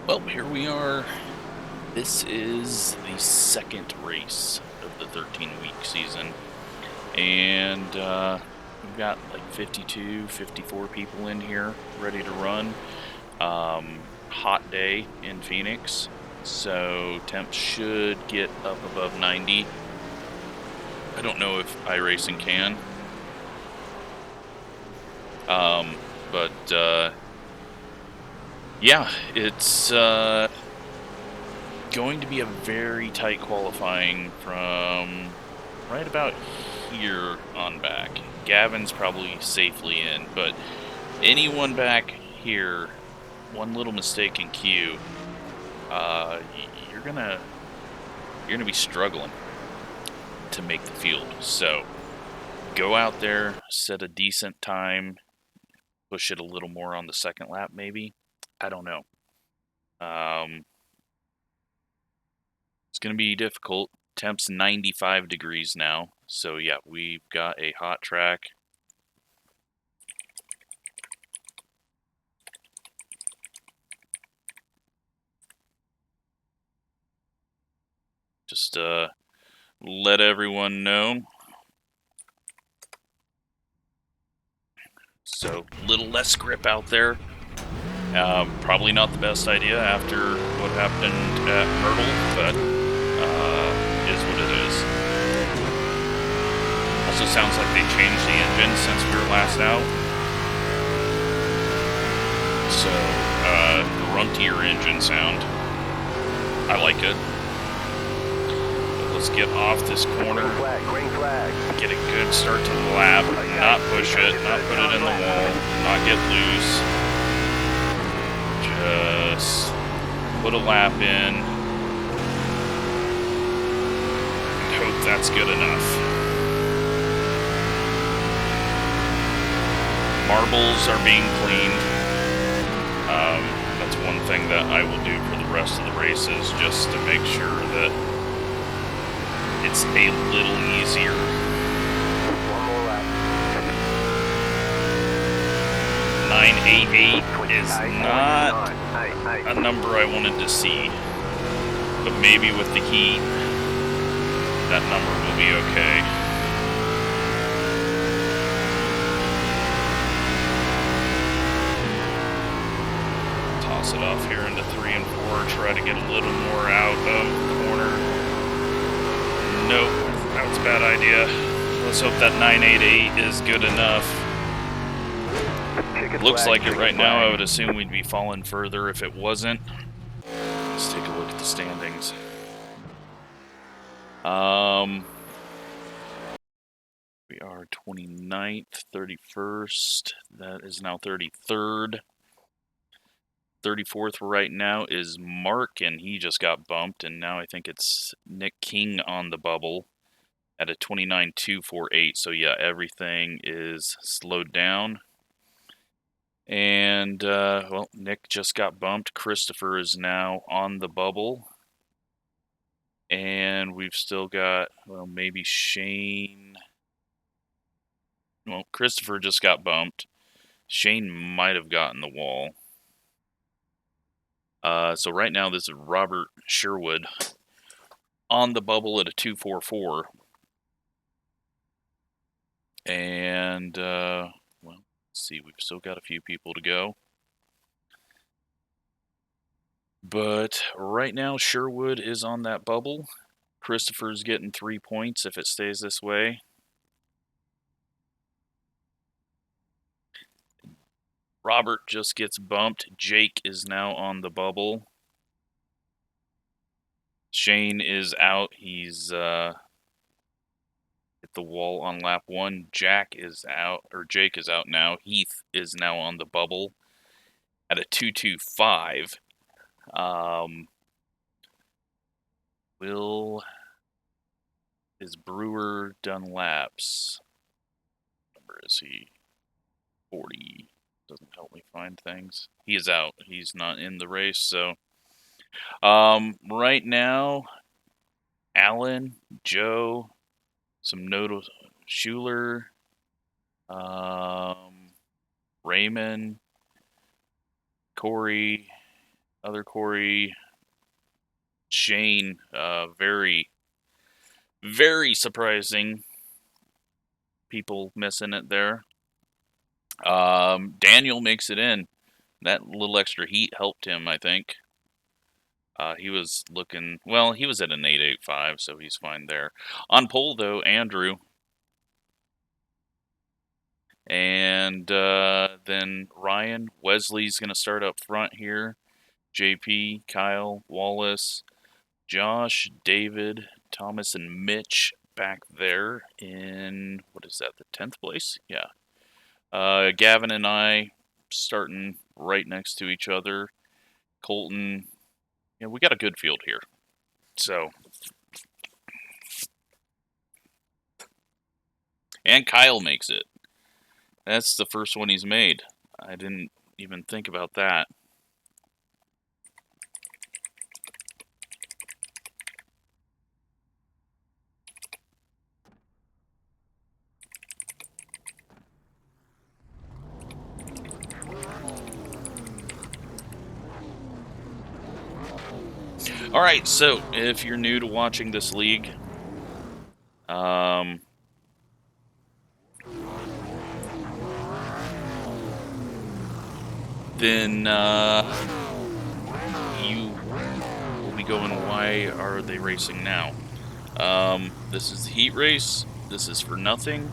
Well, here we are. This is the second race of the 13-week season. And we've got like 52, 54 people in here ready to run. Hot day in Phoenix. So temps should get up above 90. I don't know if iRacing can. But yeah, it's going to be a very tight qualifying from right about here on back. Gavin's probably safely in, but anyone back here, one little mistake in queue, you're gonna be struggling to make the field. So go out there, set a decent time, push it a little more on the second lap, maybe. I don't know. It's gonna be difficult. Temp's 95 degrees now, so yeah, we've got a hot track. Just let everyone know. So, little less grip out there. Probably not the best idea after what happened at Myrtle, but is what it is. Also sounds like they changed the engine since we were last out. So, gruntier engine sound. I like it. Let's get off this corner, get a good start to the lap, not push it, not put it in the wall, not get loose, just put a lap in, and hope that's good enough. Marbles are being cleaned. That's one thing that I will do for the rest of the races, just to make sure that it's a little easier. One more lap. 988 is not a number I wanted to see, but maybe with the heat, that number will be okay. Toss it off here into 3 and 4, try to get a little more out of the corner. Nope, that was a bad idea. Let's hope that 988 is good enough. Looks like it right now. I would assume we'd be falling further if it wasn't. Let's take a look at the standings. We are 29th, 31st. That is now 33rd. 34th right now is Mark, and he just got bumped, and now I think it's Nick King on the bubble at a 29.248. So yeah, everything is slowed down. And well, Nick just got bumped. Christopher is now on the bubble, and we've still got, well, maybe Shane. Well, Christopher just got bumped. Shane might have gotten the wall. So right now, this is Robert Sherwood on the bubble at a 244. And, well, let's see, we've still got a few people to go. But right now, Sherwood is on that bubble. Christopher's getting 3 points if it stays this way. Robert just gets bumped. Jake is now on the bubble. Shane is out. He's hit the wall on lap 1. Jake is out now. Heath is now on the bubble at a 225. Is Brewer done laps? What number is he? 40. Doesn't help me find things. He is out. He's not in the race. So, right now, Alan, Joe, some notable Schuler, Raymond, Corey, Other Corey, Shane, very, very surprising. People missing it there. Daniel makes it in. That little extra heat helped him, I think. He was looking, well, he was at an 885, so he's fine there. On pole, though, Andrew. And then Ryan. Wesley's going to start up front here. JP, Kyle, Wallace, Josh, David, Thomas, and Mitch back there in, what is that, the 10th place? Yeah. Gavin and I starting right next to each other. Colton, yeah, we got a good field here. So, and Kyle makes it. That's the first one he's made. I didn't even think about that. Alright, so if you're new to watching this league, then you will be going, why are they racing now? This is the heat race. This is for nothing.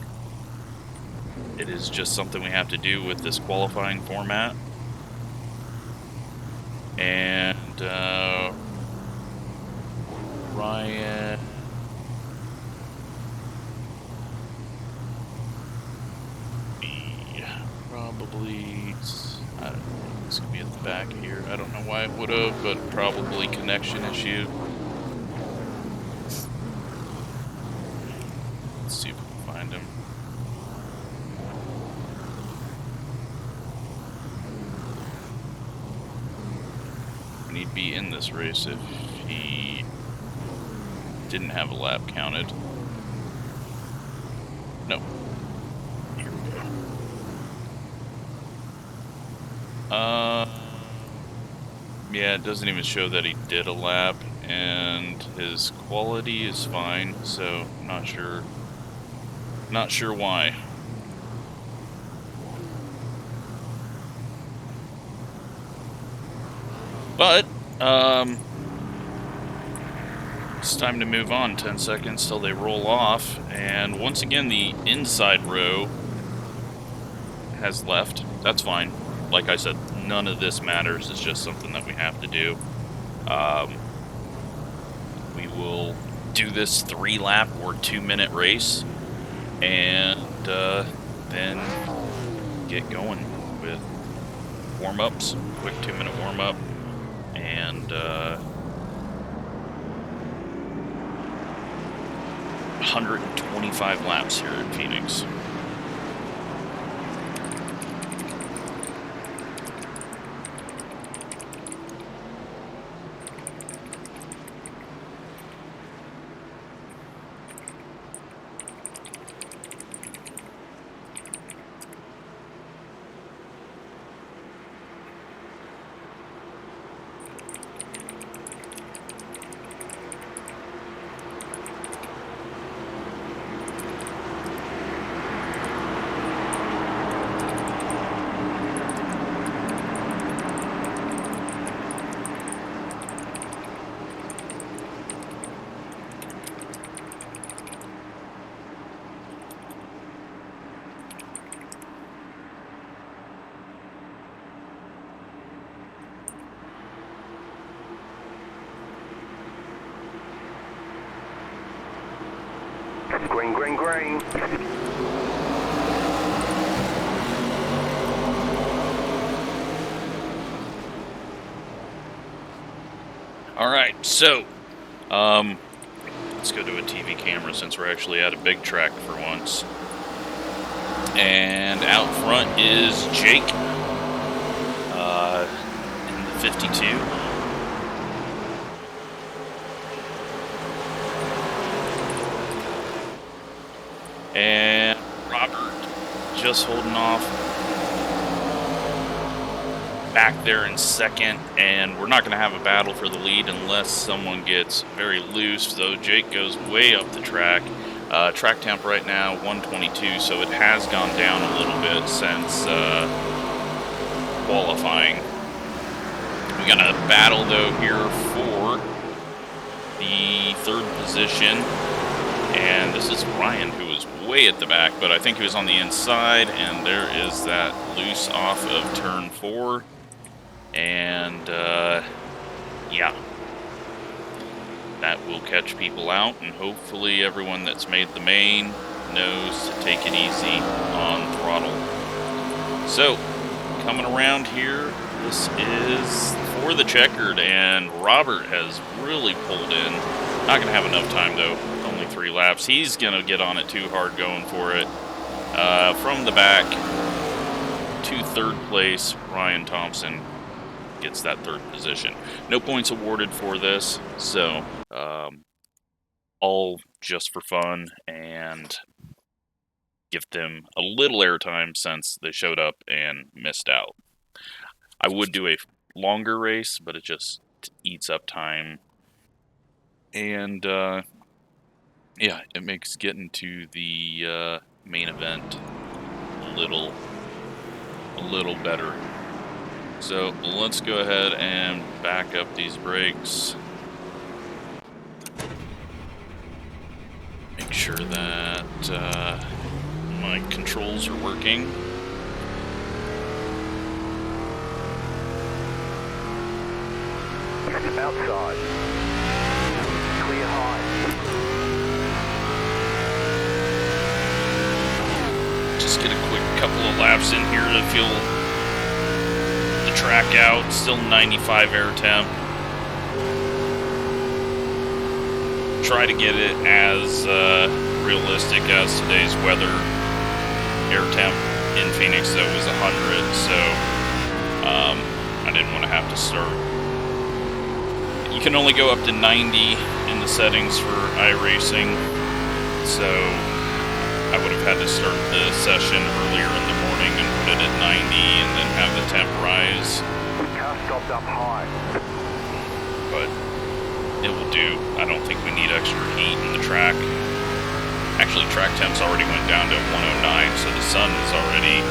It is just something we have to do with this qualifying format. And Ryan, probably, I don't know, it's gonna be at the back here. I don't know why it would have, but probably connection issue. Let's see if we can find him. And he'd be in this race if he didn't have a lap counted. No. Here we go. Yeah, it doesn't even show that he did a lap, and his quality is fine, so not sure why. But, it's time to move on. 10 seconds till they roll off, and once again, the inside row has left. That's fine. Like I said, none of this matters. It's just something that we have to do. We will do this 3-lap or 2-minute race, and then get going with warm-ups, quick 2-minute warm-up, and 125 laps here in Phoenix. Green, green, green. Alright, so, let's go to a TV camera since we're actually at a big track for once. And out front is Jake, in the 52. And Robert just holding off back there in second, and we're not going to have a battle for the lead unless someone gets very loose. So Jake goes way up the track. Track temp right now 122, so it has gone down a little bit since qualifying. We got a battle though here for the 3rd position, and this is Ryan, who is way at the back, but I think he was on the inside, and there is that loose off of turn 4, and yeah, that will catch people out, and hopefully everyone that's made the main knows to take it easy on throttle. So, coming around here, this is for the checkered, and Robert has really pulled in. Not going to have enough time though, only 3 laps. He's going to get on it too hard going for it. From the back to 3rd place, Ryan Thompson gets that 3rd position. No points awarded for this, so all just for fun and give them a little airtime since they showed up and missed out. I would do a longer race, but it just eats up time. And yeah, it makes getting to the main event a little better. So let's go ahead and back up these brakes. Make sure that my controls are working. Outside. Clear high. Just get a quick couple of laps in here to feel the track out. Still 95 air temp. Try to get it as realistic as today's weather. Air temp in Phoenix though was 100, so I didn't want to have to start. You can only go up to 90 in the settings for iRacing, so I would have had to start the session earlier in the morning and put it at 90 and then have the temp rise. Car stopped up high. But it will do. I don't think we need extra heat in the track. Actually, track temps already went down to 109, so the sun is already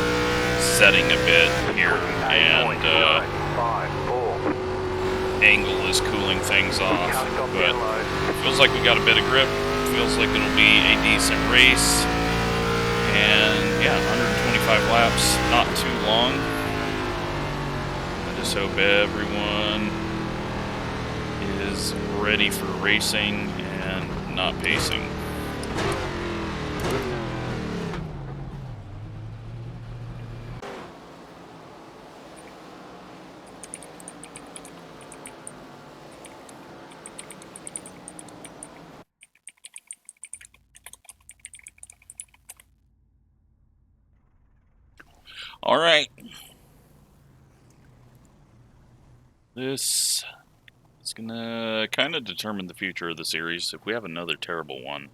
setting a bit here, and angle is cooling things off, but feels like we got a bit of grip. Feels like it'll be a decent race, and yeah, 125 laps, not too long. I just hope everyone is ready for racing and not pacing. All right. This is gonna kind of determine the future of the series. If we have another terrible one,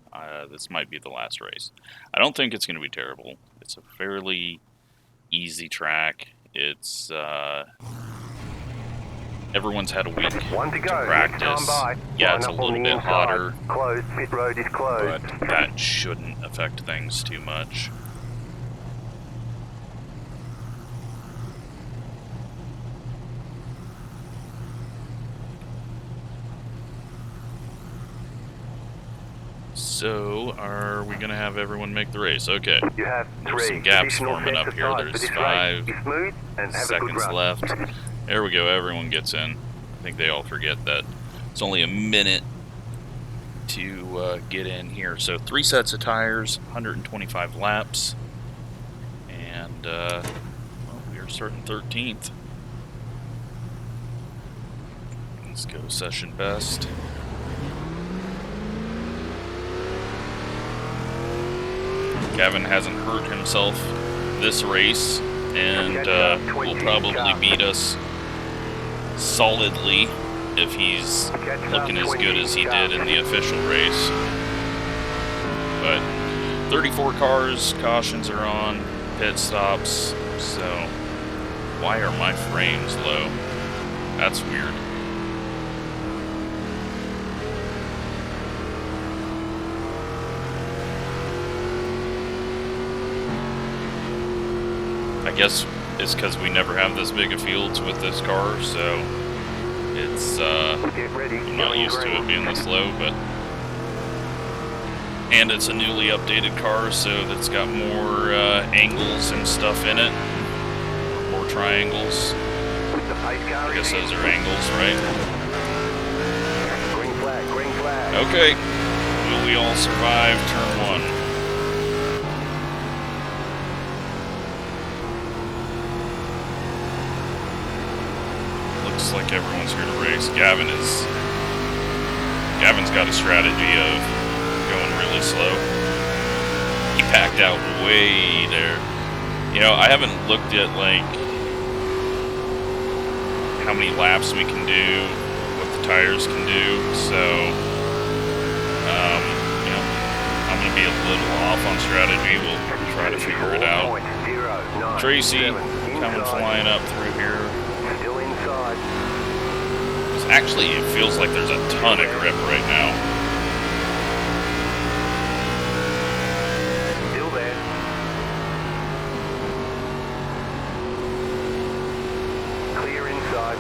this might be the last race. I don't think it's gonna be terrible. It's a fairly easy track. It's everyone's had a week to practice. Yeah, it's a little bit hotter, Closed. Pit road is closed. but that shouldn't affect things too much. So, are we going to have everyone make the race? Okay. You have There's some gaps forming up here. There's 5 seconds left. There we go. Everyone gets in. I think they all forget that it's only a minute to get in here. So 3 sets of tires, 125 laps. And well, we are starting 13th. Let's go session best. Gavin hasn't hurt himself this race, and will probably beat us solidly if he's looking as good as he did in the official race. But 34 cars, cautions are on, pit stops, so Why are my frames low? That's weird. I guess it's because we never have this big of fields with this car, so it's, I'm not used to it being this low, but... And it's a newly updated car, so that's got more angles and stuff in it. More triangles. I guess those are angles, right? Green flag, green flag. Okay. Will we all survive turn 1? Looks like everyone's here to race. Gavin's got a strategy of going really slow. He packed out way there. You know, I haven't looked at, like, how many laps we can do, what the tires can do, so, you know, I'm going to be a little off on strategy. We'll try to figure it out. Tracy, coming flying up through here. Still inside. Actually, it feels like there's a ton of grip right now. Still there. Clear inside.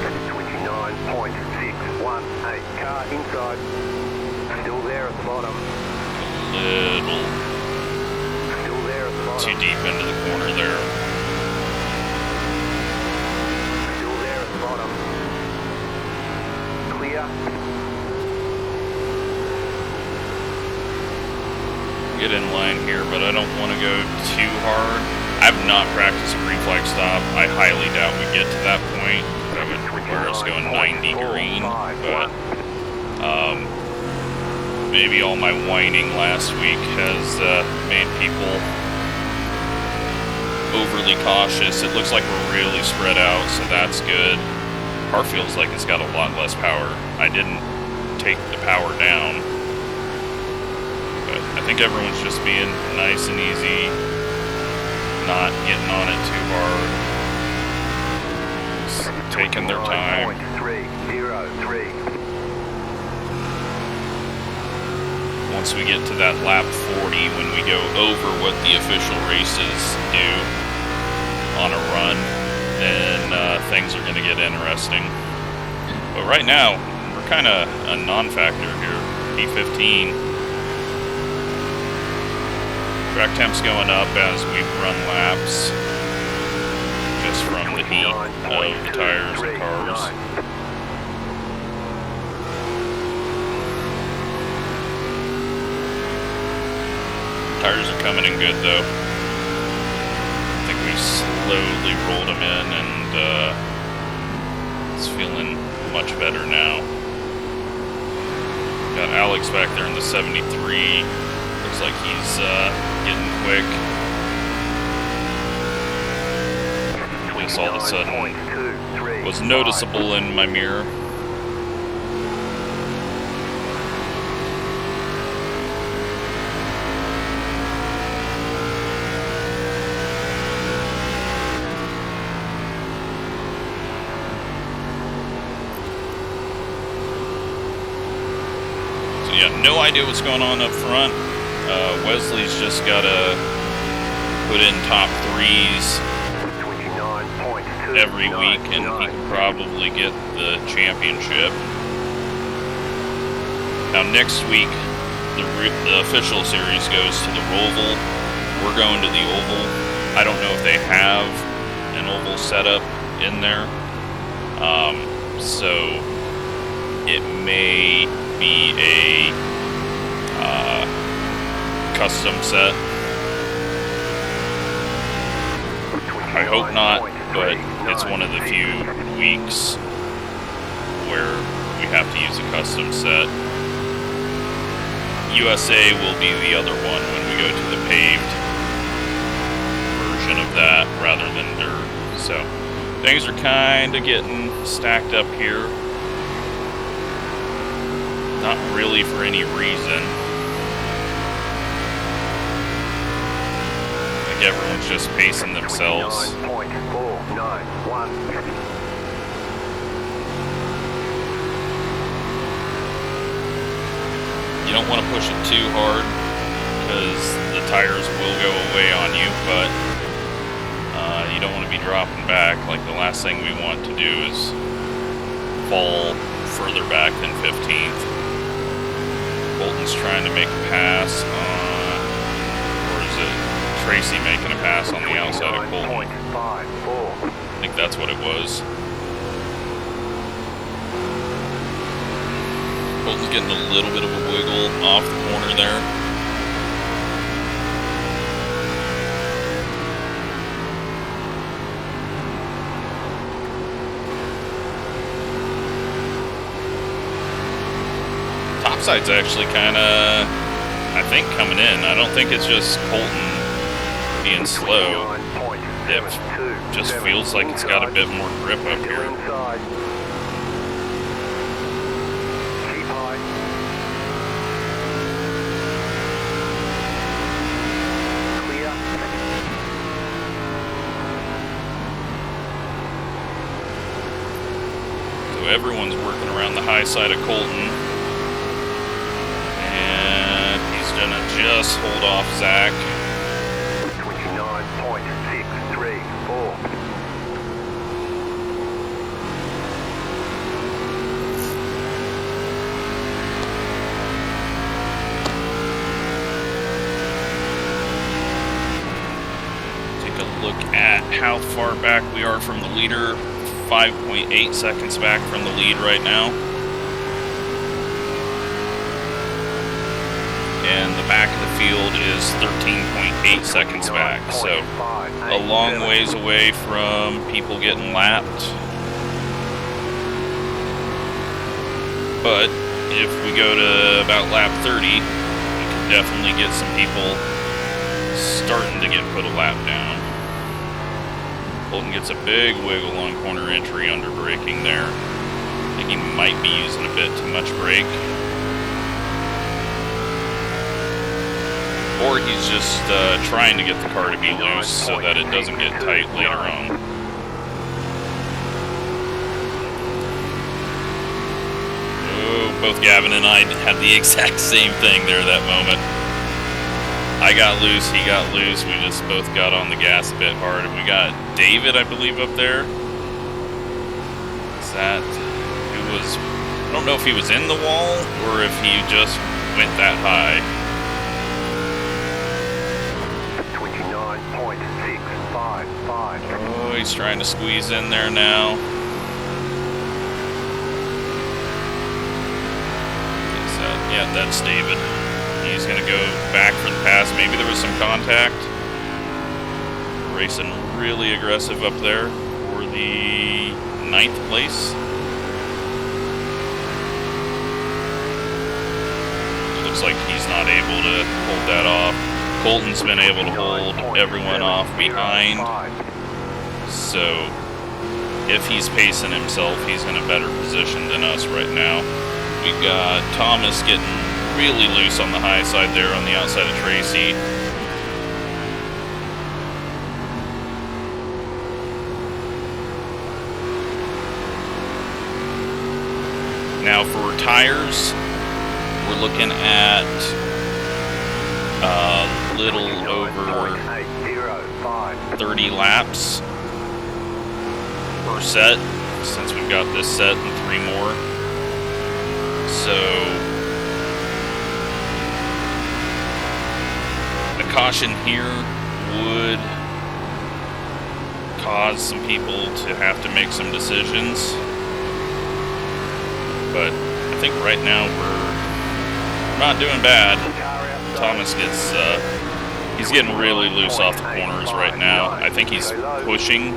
That's 29.618. Car inside. Still there at the bottom. Little Still there at the bottom. too deep into the corner there. Still there at the bottom. Clear. Get in line here, but I don't want to go too hard. I've not practiced a green flag stop. I highly doubt we get to that point. That would require us going 90 green, but maybe all my whining last week has made people overly cautious. It looks like we're really spread out, so that's good. Car feels like it's got a lot less power. I didn't take the power down, but I think everyone's just being nice and easy, not getting on it too hard, just taking their time. 303. Once we get to that lap 40, when we go over what the official races do on a run, then things are going to get interesting. But right now, we're kind of a non-factor here. P15. Track temp's going up as we run laps, just from the heat of the tires and cars. Tires are coming in good though. I think we slowly rolled them in, and it's feeling much better now. Got Alex back there in the 73. Looks like he's getting quick. This all of a sudden was noticeable in my mirror. Yeah, no idea what's going on up front. Wesley's just got to put in top threes every week, and he can probably get the championship. Now next week, the official series goes to the Roval. We're going to the Oval. I don't know if they have an Oval setup in there, so it may be a custom set. I hope not, but it's one of the few weeks where we have to use a custom set. USA will be the other one when we go to the paved version of that rather than dirt. So things are kind of getting stacked up here. Not really for any reason. I think everyone's just pacing themselves. 29.491. You don't want to push it too hard because the tires will go away on you, but you don't want to be dropping back. Like the last thing we want to do is fall further back than 15th. Bolton's trying to make a pass on, or is it Tracy making a pass on the outside of Colton? I think that's what it was. Colton's getting a little bit of a wiggle off the corner there. Topside's actually kind of, I think, coming in. I don't think it's just Colton being slow. It just feels like it's got a bit more grip up here. So everyone's working around the high side of Colton. And he's gonna just hold off Zach. 29.634. Take a look at how far back we are from the leader. 5.8 seconds back from the lead right now. And the back of the field is 13.8 seconds back, so a long ways away from people getting lapped. But if we go to about lap 30, we can definitely get some people starting to get put a lap down. Bolton gets a big wiggle on corner entry under braking there. I think he might be using a bit too much brake. Or he's just trying to get the car to be loose so that it doesn't get tight later on. Oh, both Gavin and I had the exact same thing there that moment. I got loose, he got loose, we just both got on the gas a bit hard. And we got David, I believe, up there. Is that who was... I don't know if he was in the wall or if he just went that high. 29.655. Oh, he's trying to squeeze in there now. Yeah, that's David. He's going to go back for the pass. Maybe there was some contact. Racing really aggressive up there for the 9th place. It looks like he's not able to hold that off. Colton's been able to hold everyone off behind. So if he's pacing himself, he's in a better position than us right now. We got Thomas getting really loose on the high side there on the outside of Tracy. Now for tires, we're looking at a little over 30 laps per set, since we've got this set and 3 more. So a caution here would cause some people to have to make some decisions. But I think right now we're not doing bad. Thomas gets, he's getting really loose off the corners right now. I think he's pushing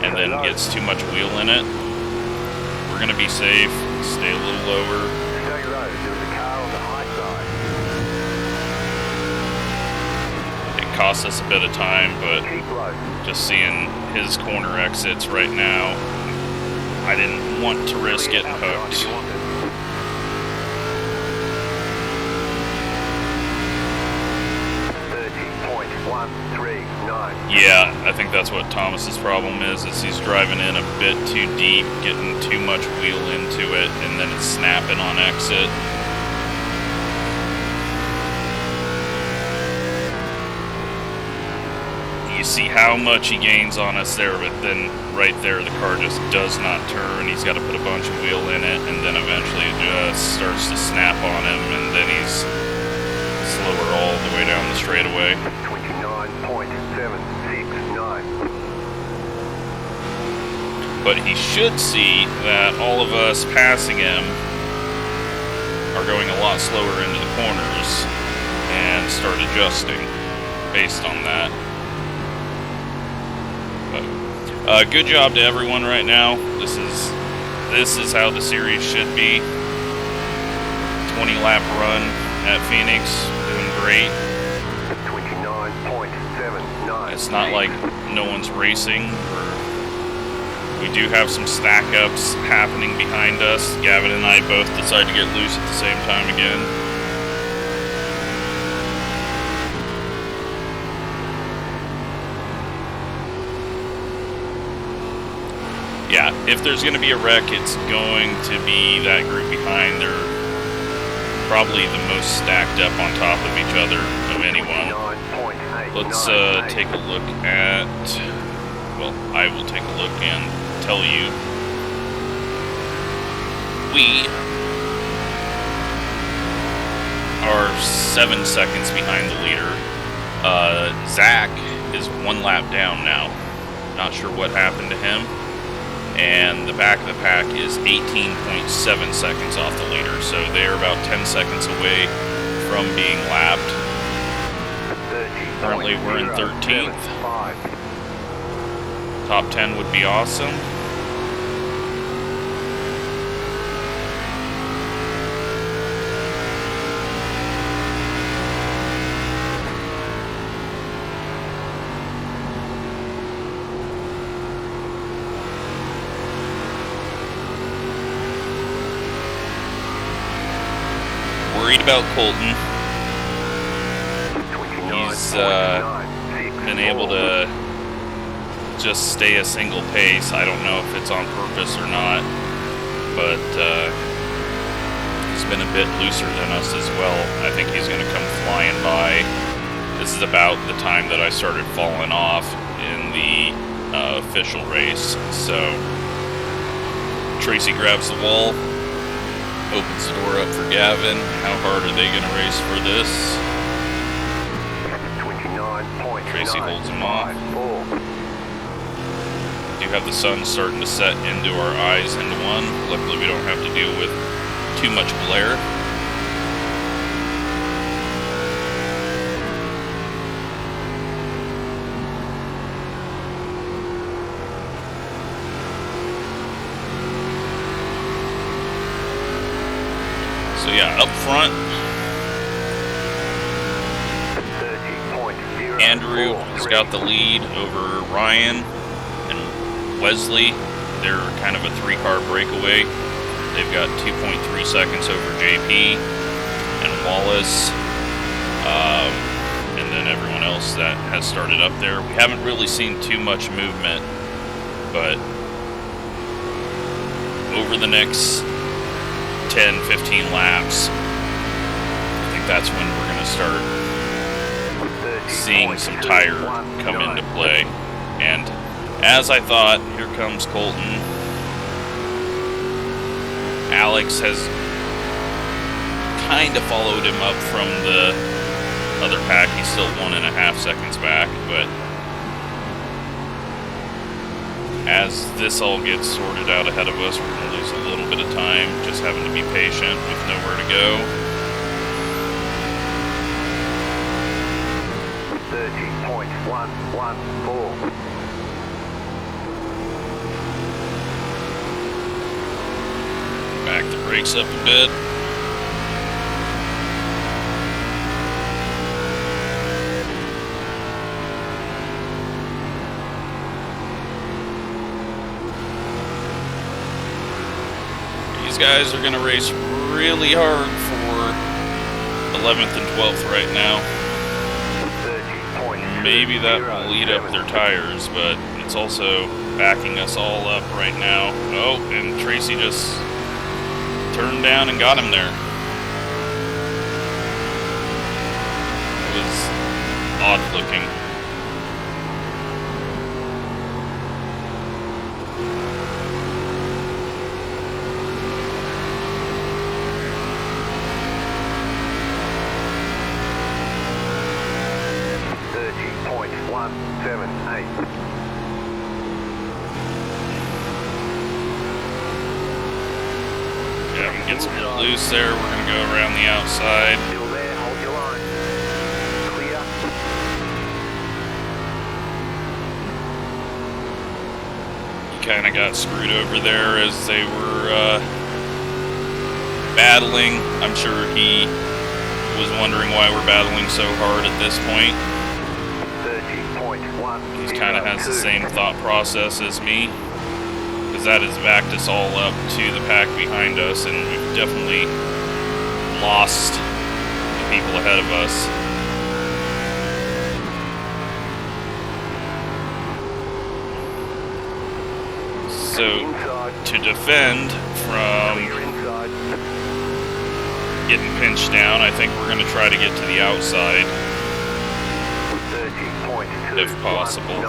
and then gets too much wheel in it. We're going to be safe, stay a little lower. It costs us a bit of time, but just seeing his corner exits right now, I didn't want to risk getting hooked. Yeah, I think that's what Thomas's problem is he's driving in a bit too deep, getting too much wheel into it, and then it's snapping on exit. You see how much he gains on us there, but then right there the car just does not turn. He's got to put a bunch of wheel in it, and then eventually it just starts to snap on him, and then he's slower all the way down the straightaway. 29.769. But he should see that all of us passing him are going a lot slower into the corners and start adjusting based on that. Good job to everyone right now. This is how the series should be. 20-lap run at Phoenix, doing great. 29.79. It's not like no one's racing. We do have some stack ups happening behind us. Gavin and I both decide to get loose at the same time again. Yeah, if there's going to be a wreck, it's going to be that group behind. They're probably the most stacked up on top of each other of anyone. Let's take a look at... Well, I will take a look and tell you. We are 7 seconds behind the leader. Zach is 1 lap down now. Not sure what happened to him. And the back of the pack is 18.7 seconds off the leader, so they're about 10 seconds away from being lapped. Currently we're in 13th. Top 10 would be awesome. Worried about Colton. He's been able to just stay a single pace. I don't know if it's on purpose or not, but he's been a bit looser than us as well. I think he's going to come flying by. This is about the time that I started falling off in the official race. So Tracy grabs the wall, opens the door up for Gavin. How hard are they going to race for this? Tracy holds him off. Do have the sun starting to set into our eyes into one. Luckily we don't have to deal with too much glare. So yeah, up front, Andrew has got the lead over Ryan and Wesley. They're kind of a 3-car breakaway. They've got 2.3 seconds over JP and Wallace, and then everyone else that has started up there. We haven't really seen too much movement, but over the next 10-15 laps, I think that's when we're going to start seeing some tire come into play. And as I thought, here comes Colton. Alex has kind of followed him up from the other pack. He's still 1.5 seconds back, but as this all gets sorted out ahead of us, we're going to lose a little bit of time, just having to be patient with nowhere to go. 30.114. Back the brakes up a bit. These guys are going to race really hard for 11th and 12th right now. maybe that will lead up their tires, but it's also backing us all up right now. Oh, and Tracy just turned down and got him there. It was odd looking. Yeah, we can get some loose there. We're going to go around the outside. Still there, hold your line. Clear. He kind of got screwed over there as they were battling. I'm sure he was wondering why we're battling so hard at this point. 30.1. He kind of has the same thought process as me, because that has backed us all up to the pack behind us, and we've definitely lost the people ahead of us. So, to defend from getting pinched down, I think we're going to try to get to the outside, if possible.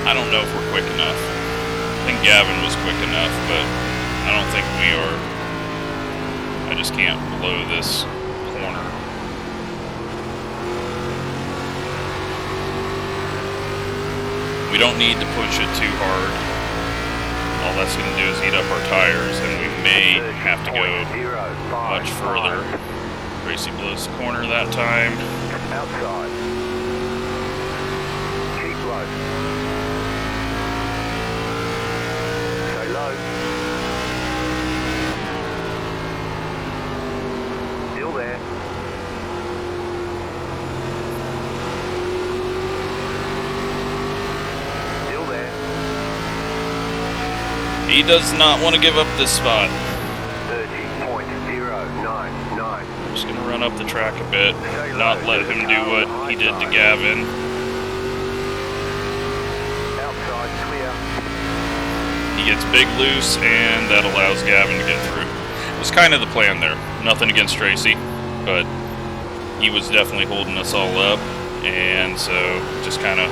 I don't know if we're quick enough. I think Gavin was quick enough, but I don't think we are. I just can't blow this corner. We don't need to push it too hard. All that's going to do is heat up our tires, and we may have to go much further. Tracy blows the corner that time. Outside. Keep low. Stay low. Still there. Still there. He does not want to give up this spot. 30.099. Just going to run up the track a bit, not let him do what he did to Gavin. Outside clear. He gets big loose, and that allows Gavin to get through. It was kind of the plan there. Nothing against Tracy, but he was definitely holding us all up, and so just kind of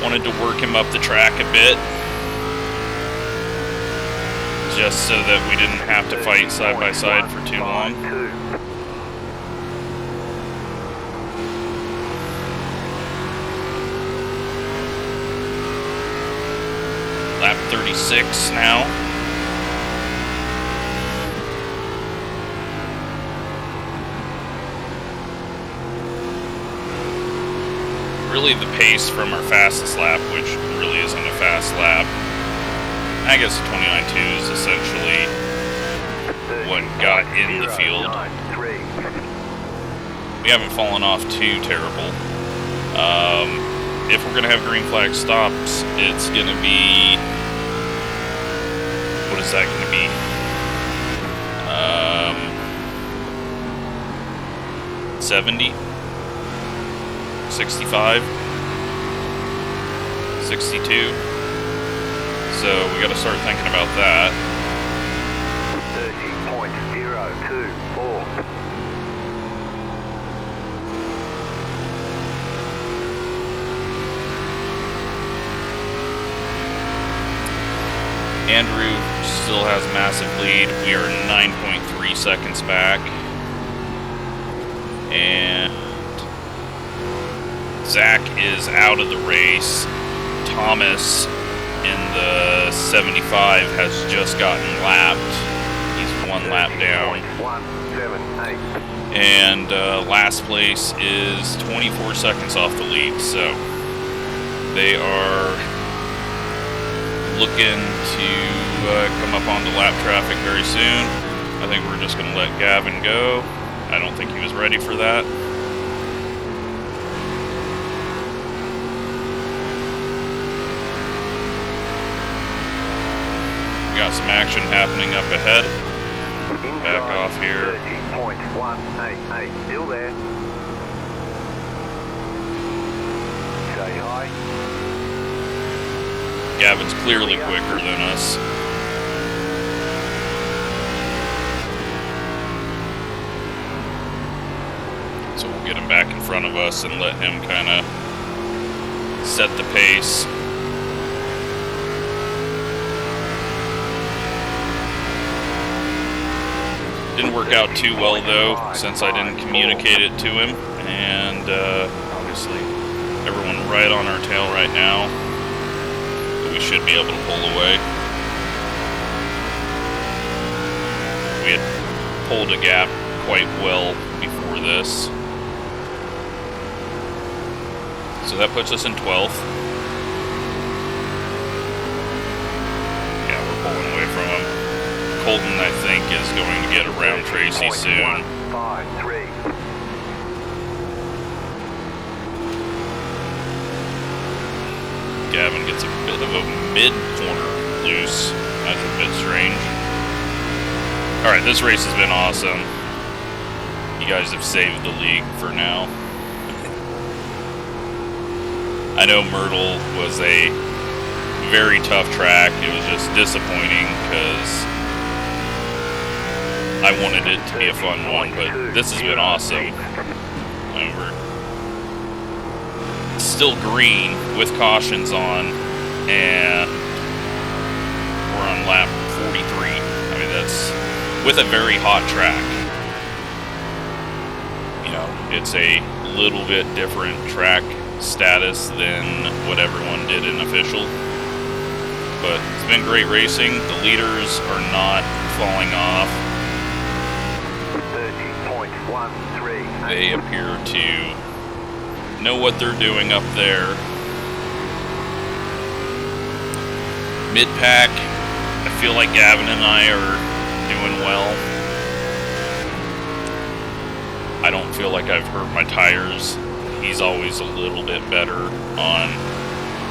wanted to work him up the track a bit, just so that we didn't have to fight side by side for too long. Lap 36 now. Really the pace from our fastest lap, which really isn't a fast lap. I guess the 29.2 is essentially what got in the field. We haven't fallen off too terrible. If we're going to have green flag stops, it's going to be... What is that going to be? 70? 65? 62? So we got to start thinking about that. 30.024. Andrew still has a massive lead. We are 9.3 seconds back. And Zach is out of the race. Thomas in the 75 has just gotten lapped. He's one lap down. And last place is 24 seconds off the lead. So they are looking to come up on the lap traffic very soon. I think we're just going to let Gavin go. I don't think he was ready for that. We got some action happening up ahead. back off here. 30.188, still there. Say hi. Gavin's clearly quicker than us. So we'll get him back in front of us and let him kind of set the pace. Didn't work out too well though, since I didn't communicate it to him, and obviously everyone right on our tail right now, but we should be able to pull away. We had pulled a gap quite well before this. So that puts us in 12th. Yeah, we're pulling away from him. Colton, I think, is going to get around Tracy soon. 153. Gavin gets a bit of a mid-corner loose. That's a bit strange. Alright, this race has been awesome. You guys have saved the league for now. I know Myrtle was a very tough track. It was just disappointing because I wanted it to be a fun one, but this has been awesome. And we're still green with cautions on, and we're on lap 43. I mean, that's with a very hot track. You know, it's a little bit different track status than what everyone did in official, but it's been great racing. The leaders are not falling off. 30.13. They appear to know what they're doing up there. Mid-pack, I feel like Gavin and I are doing well. I don't feel like I've hurt my tires. He's always a little bit better on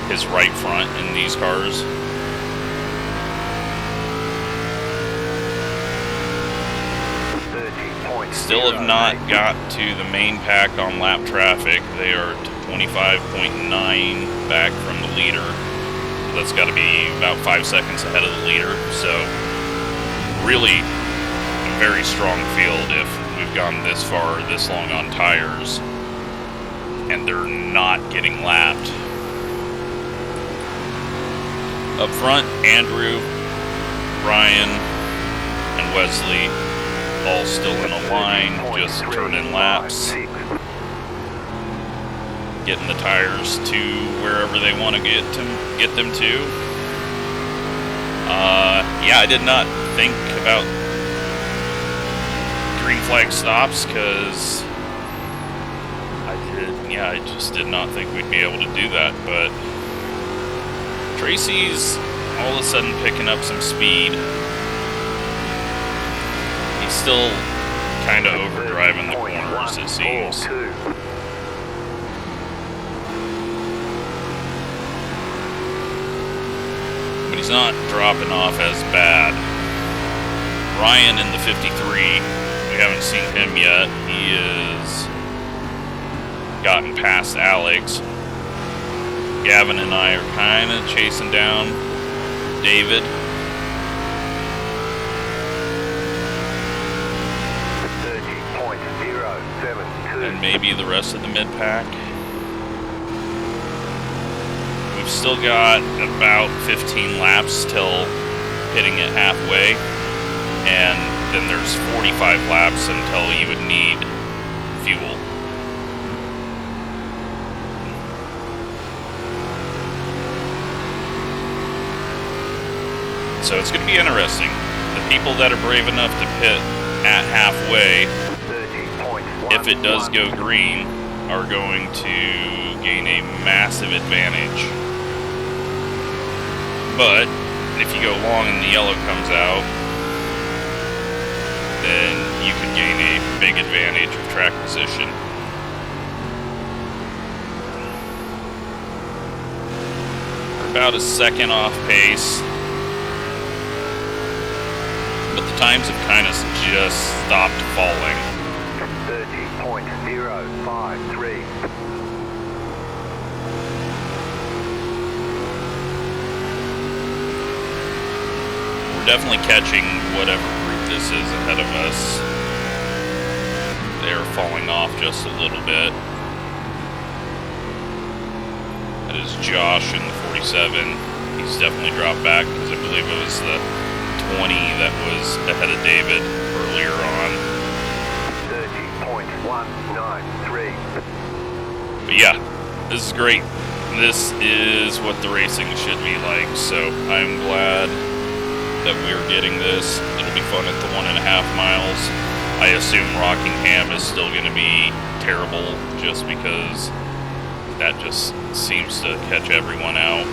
his right front in these cars. Still have not got to the main pack on lap traffic. They are 25.9 back from the leader. That's got to be about 5 seconds ahead of the leader. So really a very strong field if we've gone this far, this long on tires, and they're not getting lapped. Up front, Andrew, Ryan, and Wesley all still in a line, just turning laps, getting the tires to wherever they want to get them to. Yeah, I did not think about green flag stops because I just did not think we'd be able to do that, but Tracy's all of a sudden picking up some speed. He's still kind of overdriving the corners, it seems. But he's not dropping off as bad. Ryan in the 53, we haven't seen him yet. He is gotten past Alex. Gavin and I are kind of chasing down David. And maybe the rest of the mid-pack. We've still got about 15 laps till hitting it halfway, and then there's 45 laps until you would need fuel. So it's going to be interesting. The people that are brave enough to pit at halfway, if it does go green, are going to gain a massive advantage. But if you go long and the yellow comes out, then you could gain a big advantage of track position. We're about a second off pace, but the times have kind of just stopped falling. 30.053. We're definitely catching whatever group this is ahead of us. They're falling off just a little bit. That is Josh in the 47. He's definitely dropped back because I believe it was the 20 that was ahead of David earlier on. 30.193. But yeah, this is great. This is what the racing should be like, so I'm glad that we're getting this. It'll be fun at the 1.5 miles. I assume Rockingham is still going to be terrible just because that just seems to catch everyone out.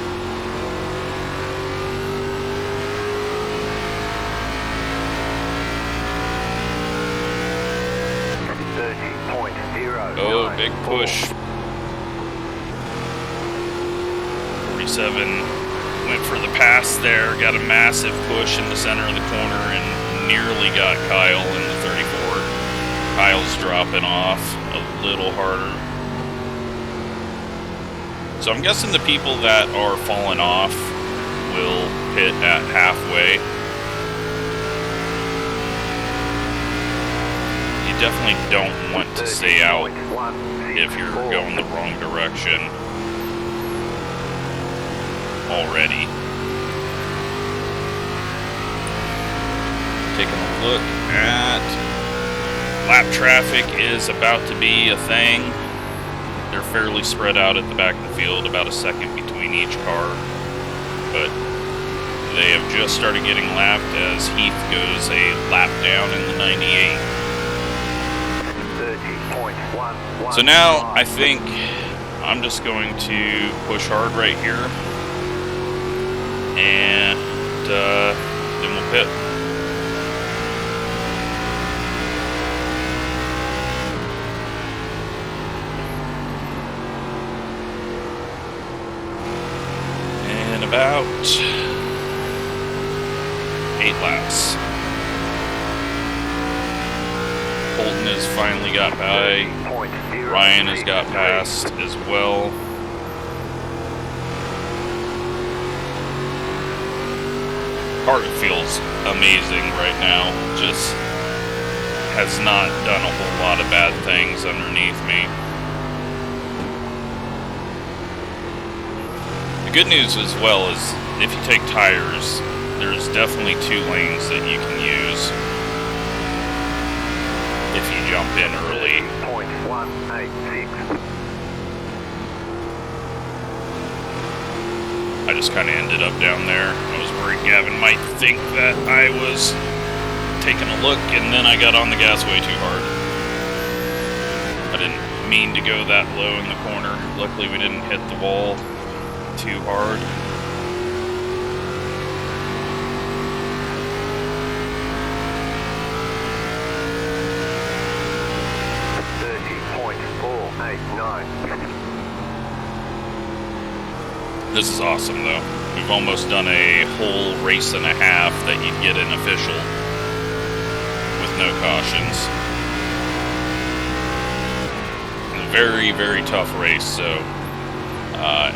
Oh, big push. 47 went for the pass there, got a massive push in the center of the corner and nearly got Kyle in the 34. Kyle's dropping off a little harder. So I'm guessing the people that are falling off will pit at halfway. You definitely don't want to stay out if you're going the wrong direction already. Taking a look at lap traffic is about to be a thing. They're fairly spread out at the back of the field, about a second between each car. But they have just started getting lapped as Heath goes a lap down in the 98. So now I think I'm just going to push hard right here. And then we'll pit. And about 8 laps. Colton has finally got by. Ryan has got past as well. Car feels amazing right now. Just has not done a whole lot of bad things underneath me. The good news as well is if you take tires, there's definitely 2 lanes that you can use if you jump in early. I just kind of ended up down there. I was worried Gavin might think that I was taking a look, and then I got on the gas way too hard. I didn't mean to go that low in the corner. Luckily we didn't hit the wall too hard. This is awesome though. We've almost done a whole race and a half that you'd get an official with no cautions. A very, very tough race, so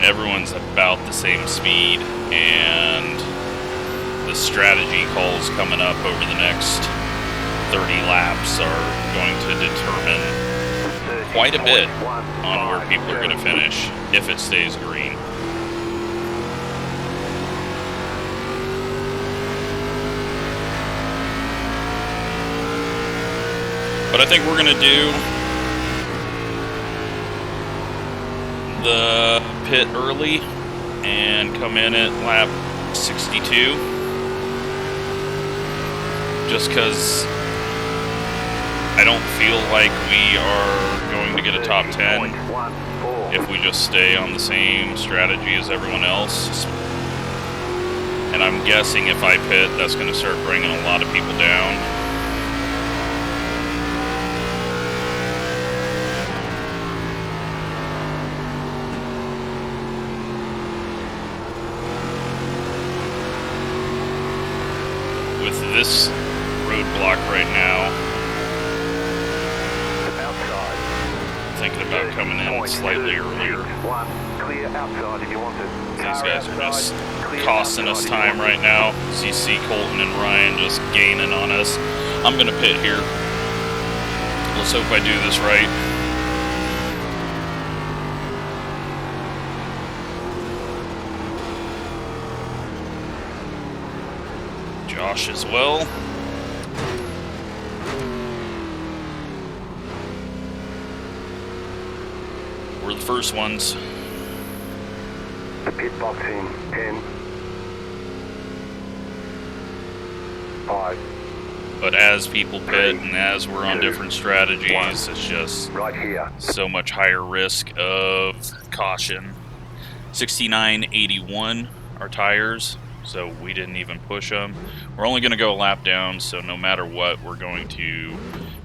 everyone's about the same speed, and the strategy calls coming up over the next 30 laps are going to determine quite a bit on where people are going to finish if it stays green. But I think we're going to do the pit early and come in at lap 62. Just because I don't feel like we are going to get a top 10 if we just stay on the same strategy as everyone else. And I'm guessing if I pit, that's going to start bringing a lot of people down. With this roadblock right now. Outside. Thinking about coming in slightly earlier. One, clear outside if you want it. These guys are just costing us time right now. CC, Colton, and Ryan just gaining on us. I'm gonna pit here. Let's hope I do this right. Josh as well. We're the first ones. The pit box in 10, 5. But as people pit and as we're on different strategies, it's just Right here. so much higher risk of caution. 69.81 our tires, so we didn't even push them. We're only going to go a lap down, so no matter what, we're going to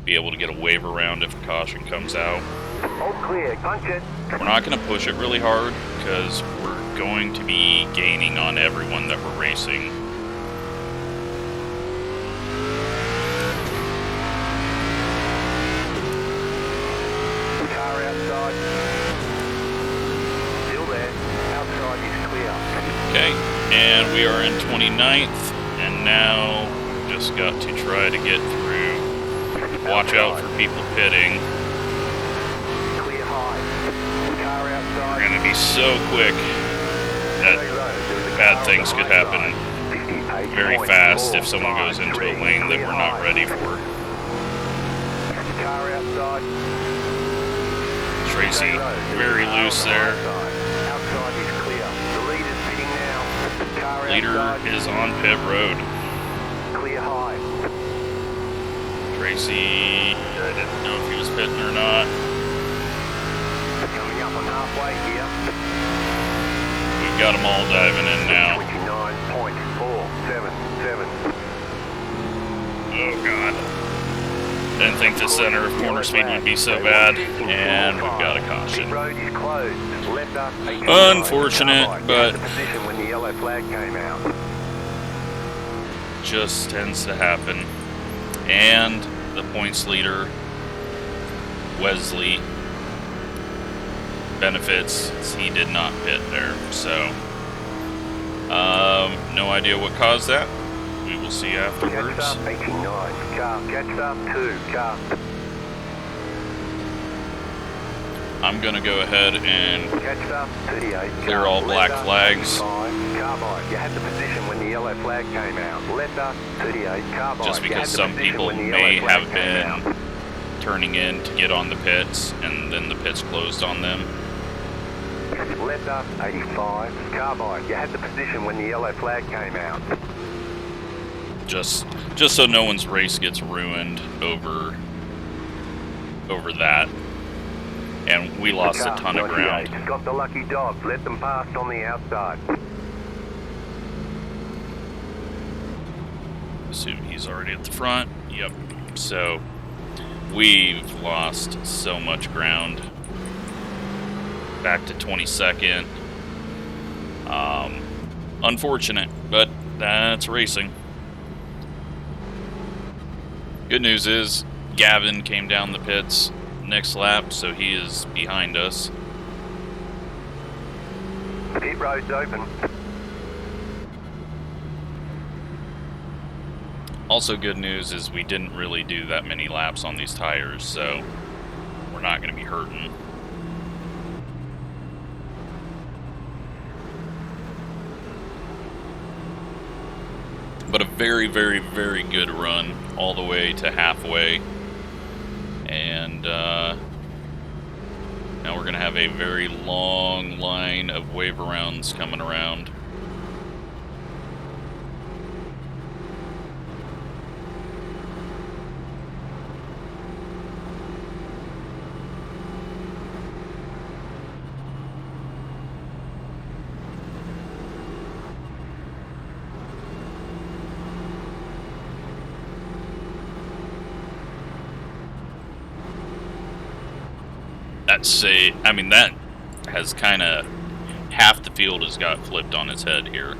be able to get a wave around if a caution comes out. All clear. Punch it. We're not going to push it really hard because we're going to be gaining on everyone that we're racing. Car outside. Still there. Outside is clear. Okay, and we are in 29th, and now just got to try to get through. Watch out for people pitting. Clear high. Car outside. We're going to be so quick that bad things could happen very fast if someone goes into a lane that we're not ready for. Car outside. Tracy, very loose there. Outside is clear. The leader's pitting now. Car Leader outside. is on pit road. Clear high. Tracy, I didn't know if he was pitting or not. Coming up on halfway here. We've got them all diving in now. 29.477. Oh god. Didn't think the center of corner speed would be so bad, and we've got a caution. Road is closed. Left up 89. Unfortunate, but Position when the yellow flag came out. just tends to happen. And the points leader, Wesley, benefits. He did not pit there, so no idea what caused that. We will see afterwards. Catch up 89. Car. Catch up 2. Car. I'm gonna go ahead and Catch up 38. clear all black flags. Carbide. You had the position when the yellow flag came out. Left up 38. Carbide. Just because some people may have been turning in to get on the pits, and then the pits closed on them. Left up 85. Carbide. You had the position when the yellow flag came out. Just so no one's race gets ruined over that. And we lost a ton of ground. Got the lucky dog. Let them pass on the outside. Assume he's already at the front. Yep. So we've lost so much ground. Back to 22nd. Unfortunate, but that's racing. Good news is Gavin came down the pits next lap, so he is behind us. Pit road's open. Also good news is we didn't really do that many laps on these tires, so we're not going to be hurting. But a very, very, very good run all the way to halfway. And now we're going to have a very long line of wave arounds coming around. That has kind of, half the field has got flipped on its head here.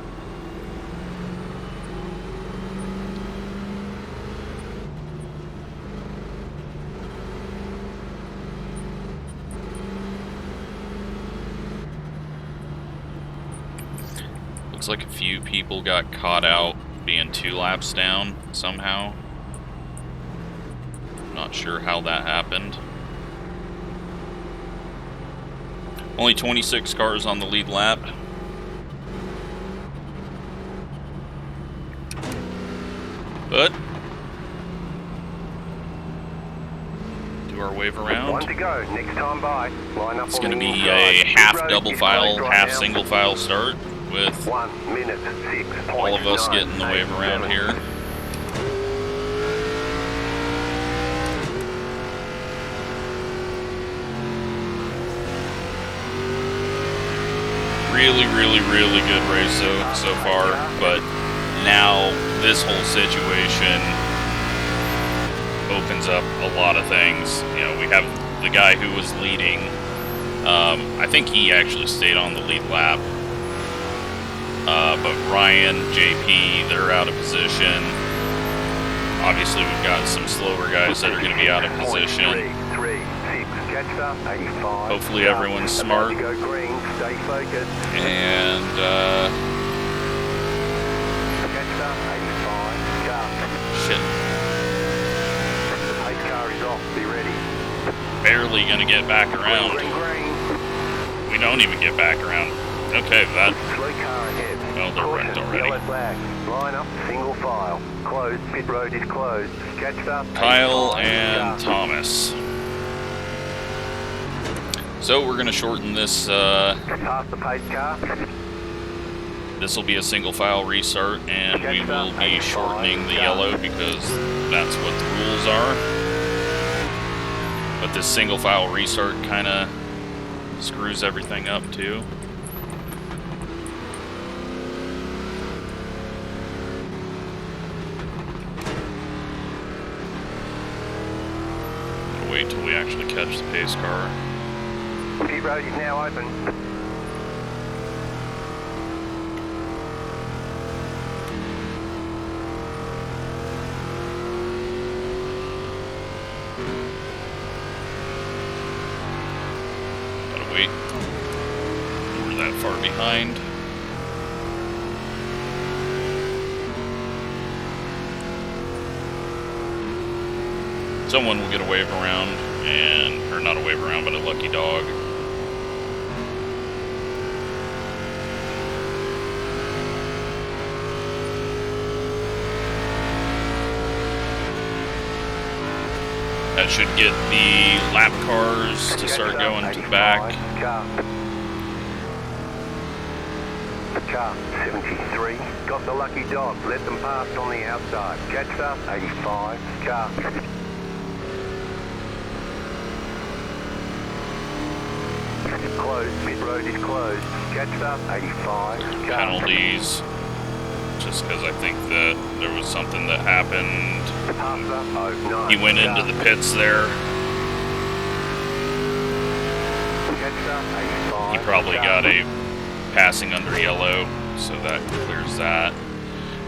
Looks like a few people got caught out being 2 laps down somehow. Not sure how that happened. Only 26 cars on the lead lap. But do our wave around. One to go. Next time by. Line up. It's going to be a half double file, half single file start with 1 minute 6. all of us getting the wave around here. Really good race so far, but now this whole situation opens up a lot of things. You know, we have the guy who was leading. I think he actually stayed on the lead lap. But Ryan, JP, they're out of position. Obviously, we've got some slower guys that are going to be out of position. Hopefully everyone's smart. And, shit. Barely gonna get back around. We don't even get back around. Okay, that... Well, they're wrecked already. Line up, single file. Closed, pit road is closed. Kyle and Thomas. So we're gonna shorten this, Past the pace car. this will be a single file restart, and we will be shortening the yellow because that's what the rules are. But this single file restart kinda screws everything up too. Wait till we actually catch the pace car. Pit road is now open. Gotta wait. We're that far behind. Someone will get a wave around, or not a wave around, but a lucky dog. That should get the lap cars to start going to the back. Car 73, got the lucky dog, let them pass on the outside. Catch up, 85, car. Closed, pit road is closed. Catch up, 85, car. Penalties, just because I think that there was something that happened. He went into the pits there. He probably got a passing under yellow, so that clears that.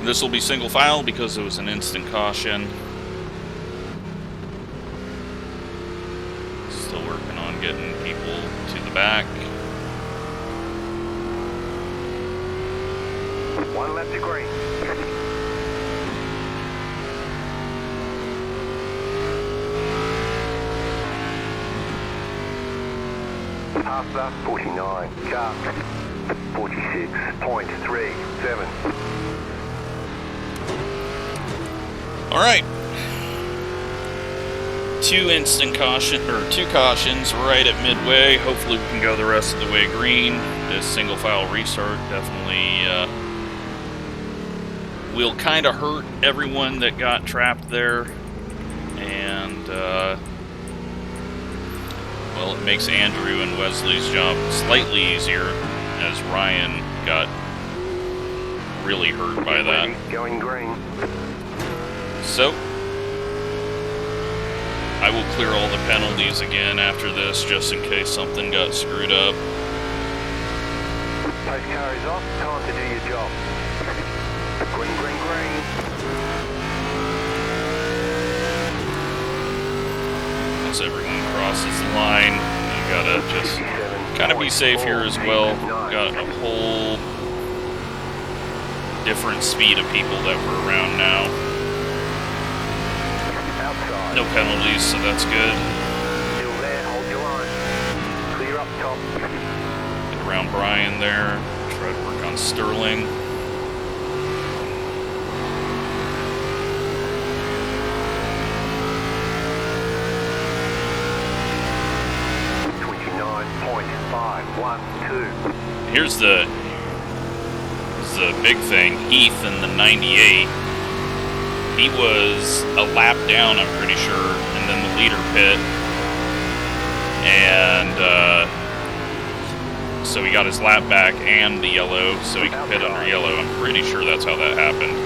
This will be single file because it was an instant caution. Still working on getting people to the back. 1 lap to green. Pasta 49, car 46.37. All right. Two cautions right at midway. Hopefully we can go the rest of the way green. This single file restart definitely will kind of hurt everyone that got trapped there, and well, it makes Andrew and Wesley's job slightly easier, as Ryan got really hurt by that. Going green. So I will clear all the penalties again after this, just in case something got screwed up. Post car is off, time to do your job. Green, green, green. Once everyone crosses the line, you gotta just kind of be safe here as well. Got a whole different speed of people that were around now. Outside. No penalties, so that's good. Still there, hold your line. Clear up top. Get around Brian there. Try to work on Sterling. Here's the big thing. Heath in the 98. He was a lap down, I'm pretty sure, and then the leader pit. And so he got his lap back and the yellow, so he could pit under yellow. I'm pretty sure that's how that happened.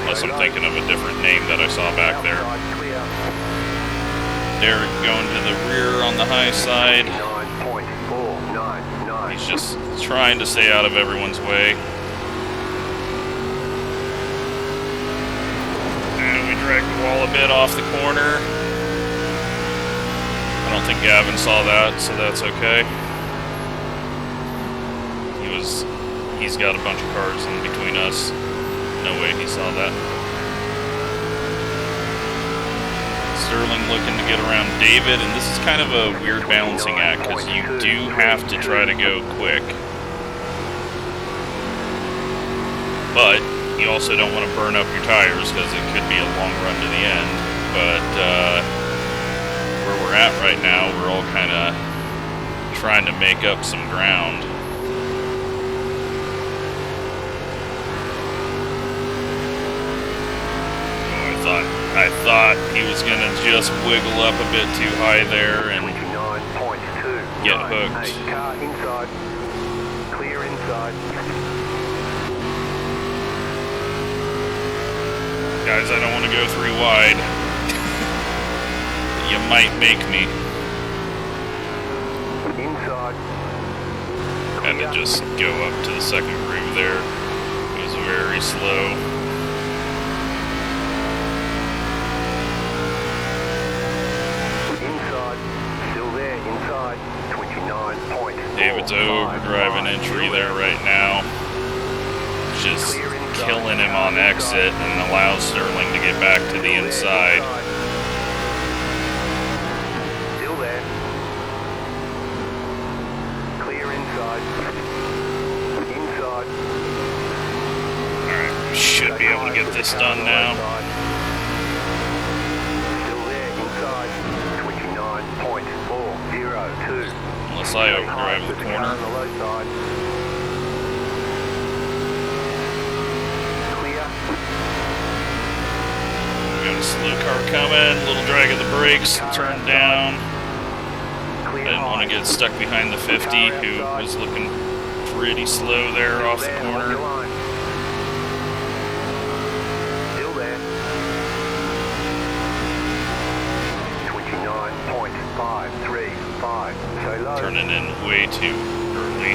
Unless I'm thinking of a different name that I saw back there. Derek going to the rear on the high side. He's just trying to stay out of everyone's way. And we dragged the wall a bit off the corner. I don't think Gavin saw that, so that's okay. He's got a bunch of cars in between us. No way he saw that. Sterling looking to get around David, and this is kind of a weird balancing act because you do have to try to go quick, but you also don't want to burn up your tires because it could be a long run to the end. But where we're at right now, we're all kind of trying to make up some ground. I thought he was going to just wiggle up a bit too high there and get hooked. Car inside. Clear inside. Guys, I don't want to go 3 wide. You might make me. Inside. Had to just go up to the second groove there. It was very slow. David's overdriving entry there right now. Just killing him on exit and allows Sterling to get back to the inside. Still there. Clear inside. Inside. Alright, we should be able to get this done now. Still there inside. 29.402. Unless I overdrive the corner. We got a slow car coming, little drag of the brakes, turn down. I didn't want to get stuck behind the 50, who was looking pretty slow there off the corner. Still there. 29.535. So low. Turning in way too early.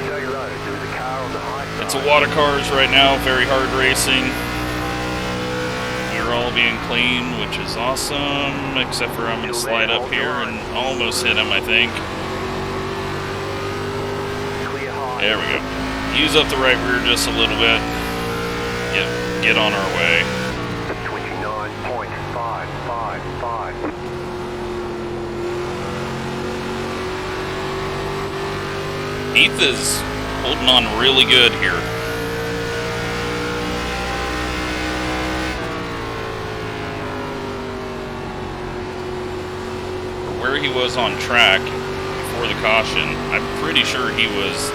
So low. There was a car on the high side. It's a lot of cars right now, very hard racing. We're all being clean, which is awesome, except for I'm going to slide up here and almost hit him, I think. There we go. Use up the right rear just a little bit. Get on our way. 29.555. Heath is holding on really good here. For where he was on track before the caution, I'm pretty sure he was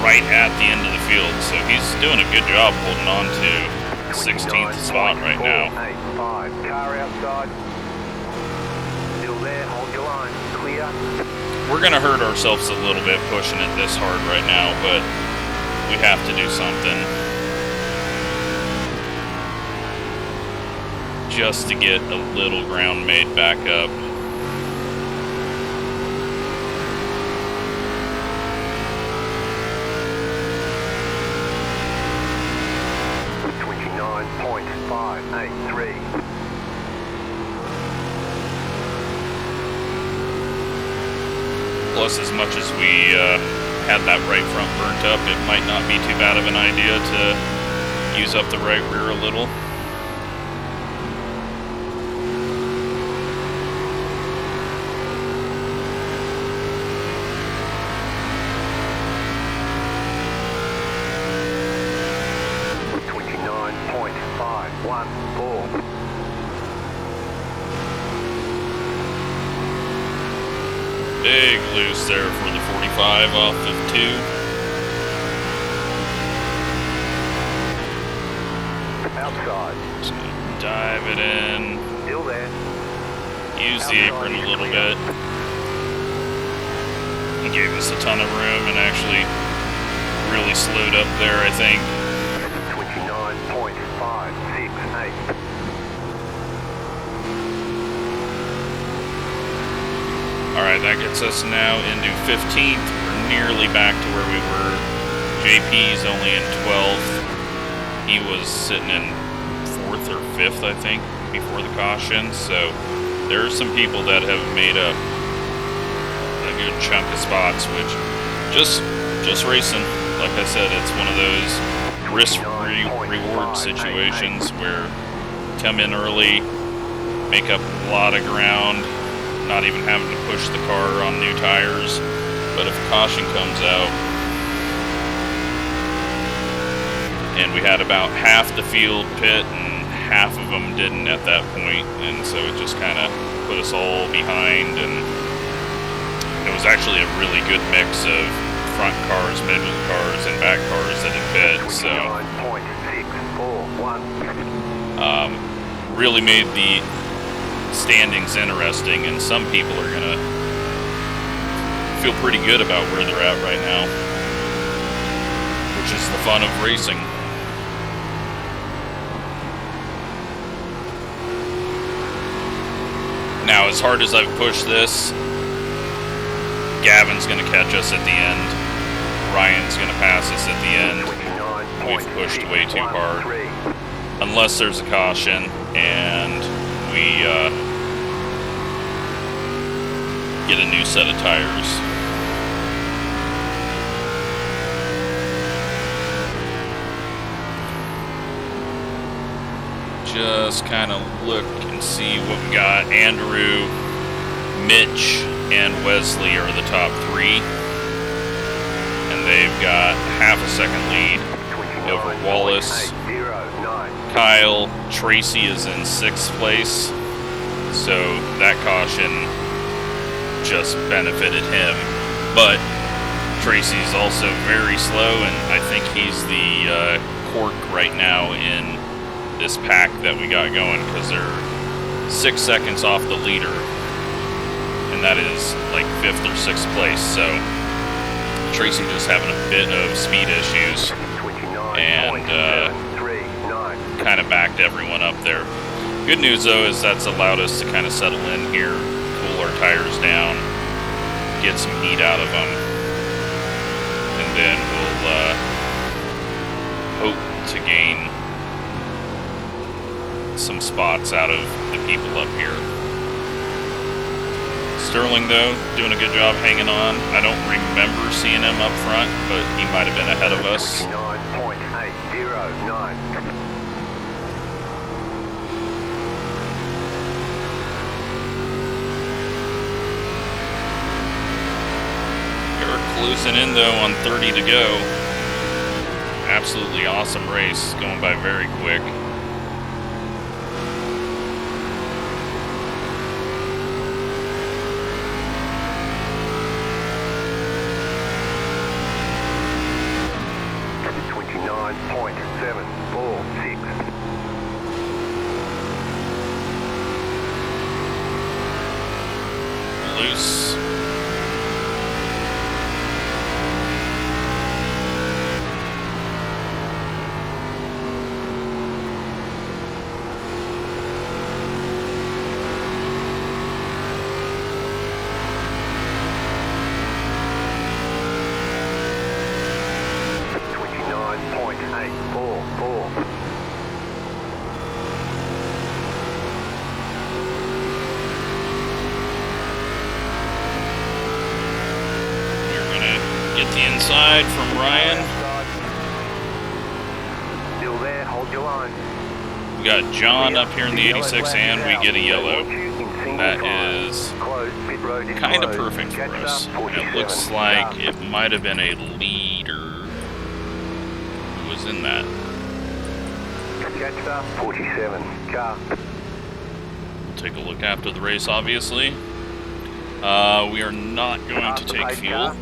right at the end of the field, so he's doing a good job holding on to 16th spot right now. 29.485. Car outside. Still there, hold your line. Clear. We're going to hurt ourselves a little bit pushing it this hard right now, but we have to do something. Just to get a little ground made back up. Plus, as much as we had that right front burnt up, it might not be too bad of an idea to use up the right rear a little. Big loose there for the 45 off of 2. Outside. Just gonna dive it in. Still there. Use the apron a little bit. It gave us a ton of room and actually really slowed up there, I think. 29.568. Alright, that gets us now into 15th. We're nearly back to where we were. JP's only in 12th. He was sitting in 4th or 5th, I think, before the caution. So there are some people that have made up a good chunk of spots, which just racing. Like I said, it's one of those risk-reward situations where you come in early, make up a lot of ground, not even having to push the car on new tires. But if a caution comes out, and we had about half the field pit and half of them didn't at that point, and so it just kind of put us all behind, and it was actually a really good mix of front cars, middle cars, and back cars that had pit, so really made the standings interesting, and some people are gonna feel pretty good about where they're at right now, which is the fun of racing. Now, as hard as I've pushed this, Gavin's gonna catch us at the end. Ryan's gonna pass us at the end. We've pushed way too hard. Unless there's a caution and we get a new set of tires. Just kind of look and see what we got. Andrew, Mitch, and Wesley are the top 3. And they've got half a second lead over Wallace. Kyle, Tracy is in 6th place. So that caution just benefited him. But Tracy's also very slow, and I think he's the cork right now in this pack that we got going, because they're 6 seconds off the leader, and that is like 5th or 6th place. So Tracy just having a bit of speed issues and kind of backed everyone up there. Good news though is that's allowed us to kind of settle in here, cool our tires down, get some heat out of them, and then we'll hope to gain some spots out of the people up here. Sterling, though, doing a good job hanging on. I don't remember seeing him up front, but he might have been ahead of us. 9.809. Eric closing in, though, on 30 to go. Absolutely awesome race, going by very quick. Loose. inside from Ryan. Still there, hold your line. We got John up here in the 86, and we get a yellow. That is kind of perfect for us. And it looks like it might have been a leader who was in that. Catch 47, car. We'll take a look after the race, obviously. We are not going to take fuel.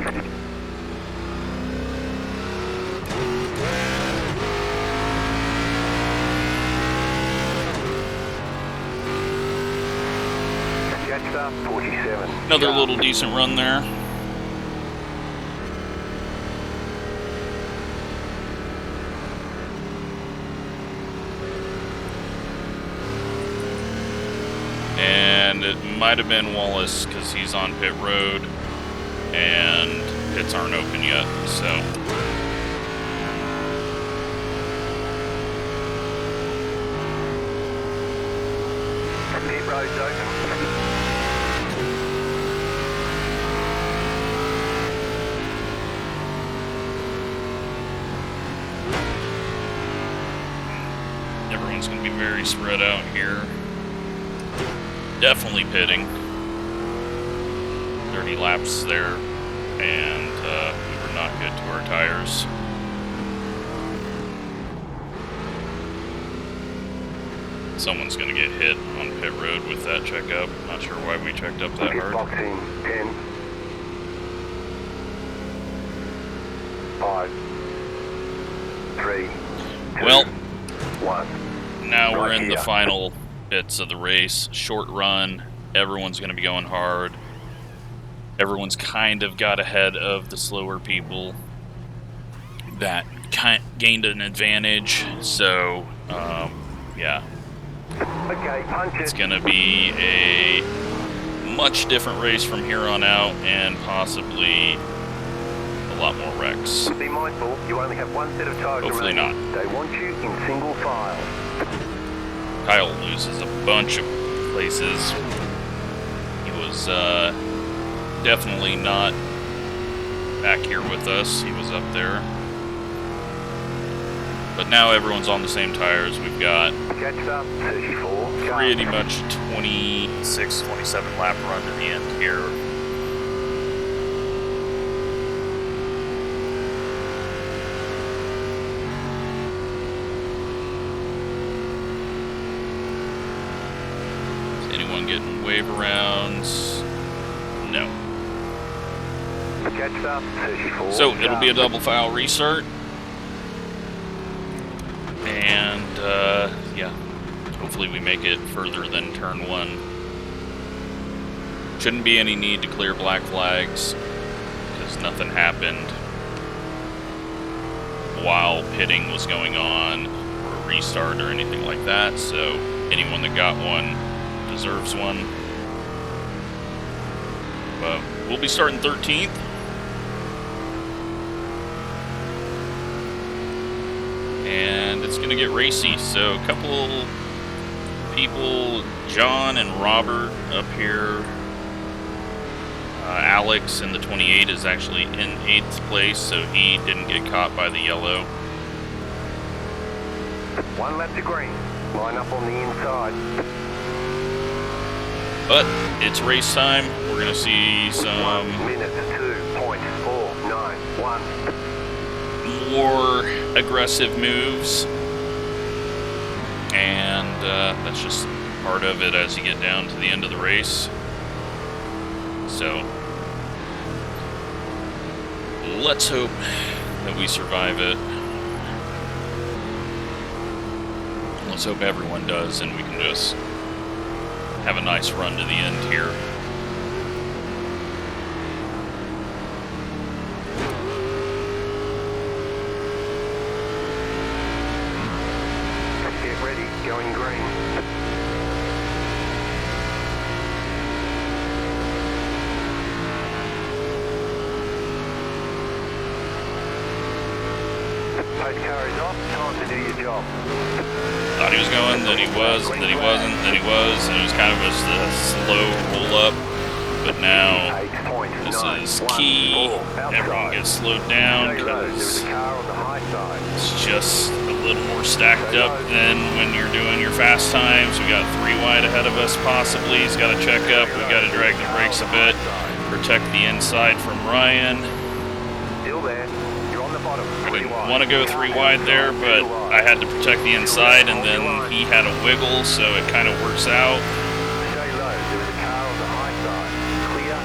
Catch 47. Another little decent run there. And it might have been Wallace because he's on pit road and pits aren't open yet, so. Pit road's open. Everyone's going to be very spread out here. Definitely pitting. 30 laps there, and we were not good to our tires. Someone's going to get hit on pit road with that checkup. Not sure why we checked up that hard. Boxing 10, 5, 3, 2, well, 1. now we're Right in the here. final bits of the race. Short run. Everyone's going to be going hard. Everyone's kind of got ahead of the slower people that gained an advantage. So, yeah. Okay, punch It's it. going to be a much different race from here on out, and possibly a lot more wrecks. Be mindful, you only have one set of tires Hopefully remaining. not. They want you in single file. Kyle loses a bunch of places. He was definitely not back here with us. He was up there. But now everyone's on the same tires. We've got Catch up 34. pretty much 26, 27 lap run to the end here. Is anyone getting wave arounds? No. Catch up 34. So it'll be a double file restart. And yeah, hopefully we make it further than turn 1. Shouldn't be any need to clear black flags because nothing happened while pitting was going on or a restart or anything like that. So anyone that got one deserves one. But we'll be starting 13th. And it's going to get racy, so a couple people, John and Robert up here. Alex in the 28 is actually in 8th place, so he didn't get caught by the yellow. One lap to green. Line up on the inside. But it's race time. We're going to see 1 some minute 2.491. more aggressive moves. And that's just part of it as you get down to the end of the race. So let's hope that we survive it. Let's hope everyone does, and we can just have a nice run to the end here. Get ready, going green. Post car is off, time to do your job. Thought he was going, then he was, then he wasn't, then he was, and it was kind of a slow roll up. But now 8 points. the this is key. Everyone gets slowed down because it's just a little more stacked up than when you're doing your fast times. We got 3 wide ahead of us possibly. He's got to check up. We got to drag the brakes a bit. Protect the inside from Ryan. Still there. You're on the bottom. Didn't want to go 3 wide there, but I had to protect the inside, and then he had a wiggle, so it kind of works out. Stay low. There is a car on the high side. Clear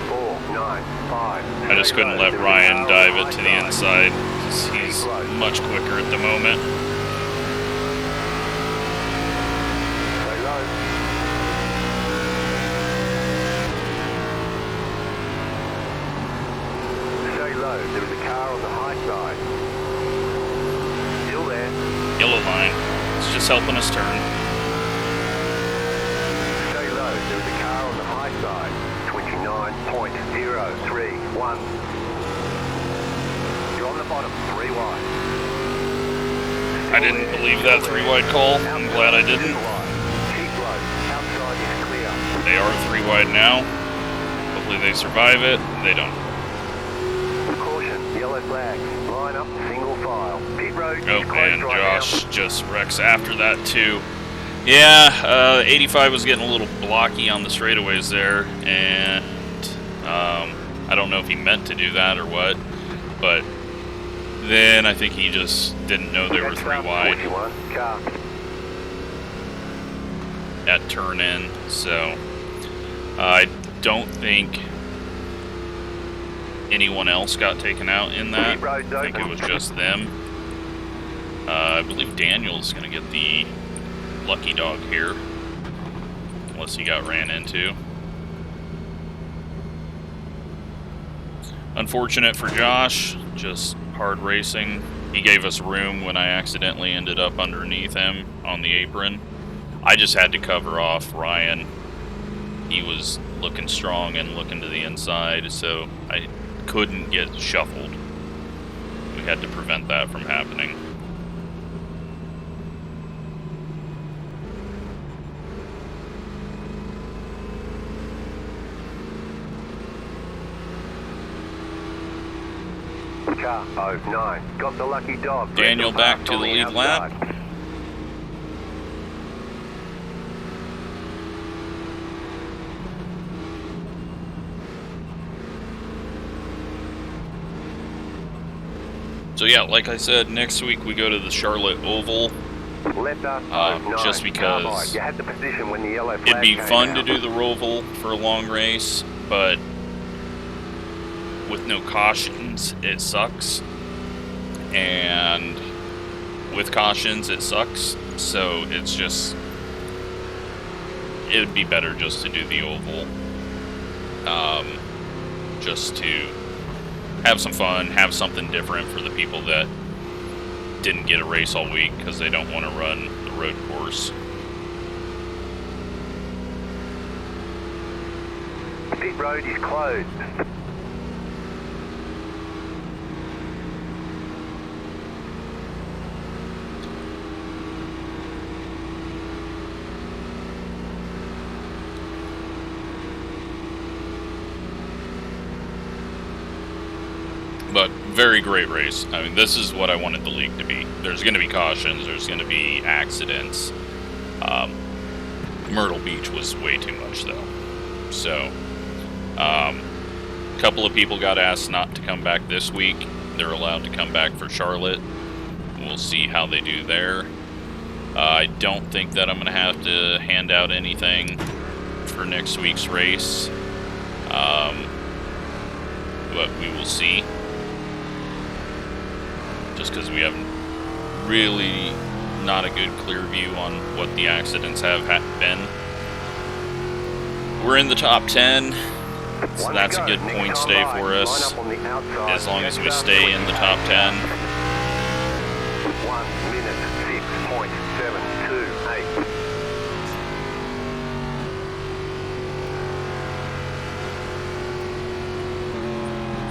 30.495. I just couldn't let Ryan dive it to the inside, because he's much quicker at the moment. Stay low. Stay low. There is a car on the high side. Still there. Yellow line. It's just helping us turn. Stay low. There is a car on the high side. 29.031. You're on the bottom. 3 wide. I didn't believe that 3 wide call. I'm glad I didn't. Keep low. Outside is clear. They are 3 wide now. Hopefully they survive it. They don't. Caution. Yellow flag. Line up. Single file. Pit road is Oh, closed and right Josh just wrecks after that too. Yeah, 85 was getting a little blocky on the straightaways there, and I don't know if he meant to do that or what, but then I think he just didn't know they were 3 wide at turn in, so I don't think anyone else got taken out in that. I think it was just them. I believe Daniel's going to get the lucky dog here, unless he got ran into. Unfortunate for Josh, just hard racing. He gave us room when I accidentally ended up underneath him on the apron. I just had to cover off Ryan. He was looking strong and looking to the inside, so I couldn't get shuffled. We had to prevent that from happening. Car 09. Got the lucky dog. Daniel back to the lead lap. So yeah, like I said, next week we go to the Charlotte Oval. Just because it'd be fun to do the Roval for a long race, but with no cautions, it sucks. And with cautions, it sucks. So it's just, it would be better just to do the Oval. Just to have some fun, have something different for the people that didn't get a race all week because they don't want to run the road course. Pit road is closed. But very great race. I mean, this is what I wanted the league to be. There's going to be cautions. There's going to be accidents. Myrtle Beach was way too much, though. So, a couple of people got asked not to come back this week. They're allowed to come back for Charlotte. We'll see how they do there. I don't think that I'm going to have to hand out anything for next week's race. But we will see. Just because we have really not a good clear view on what the accidents have been. We're in the top 10, so that's a good point stay for us, as long as we stay in the top 10. 1 minute 6.728.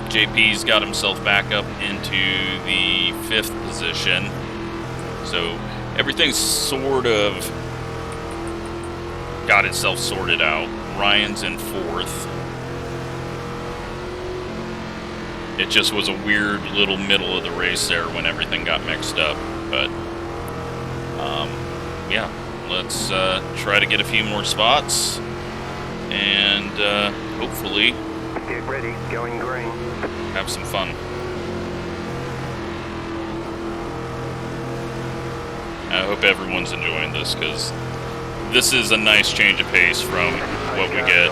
JP's got himself back up into the 5th position. So everything's sort of got itself sorted out. Ryan's in 4th. It just was a weird little middle of the race there when everything got mixed up. But, yeah, let's try to get a few more spots. And hopefully Get ready, going green. have some fun. I hope everyone's enjoying this, because this is a nice change of pace from what we get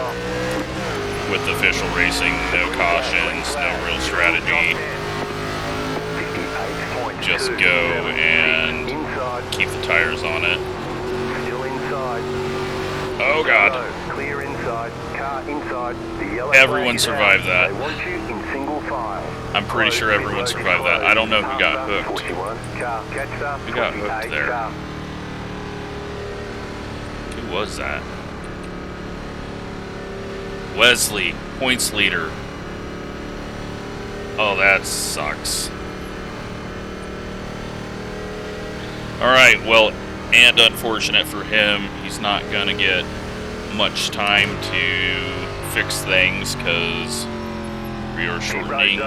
with official racing. No cautions, no real strategy. Just go and keep the tires on it. Still inside. Oh god. Clear inside. Car inside. The yellow Everyone flag survived out. that. They want you in single file. I'm pretty sure everyone survived that. I don't know who got hooked. Who Who got hooked there? Who was that? Wesley, points leader. Oh, that sucks. Alright, well, and unfortunate for him, he's not gonna get much time to fix things because we are shortening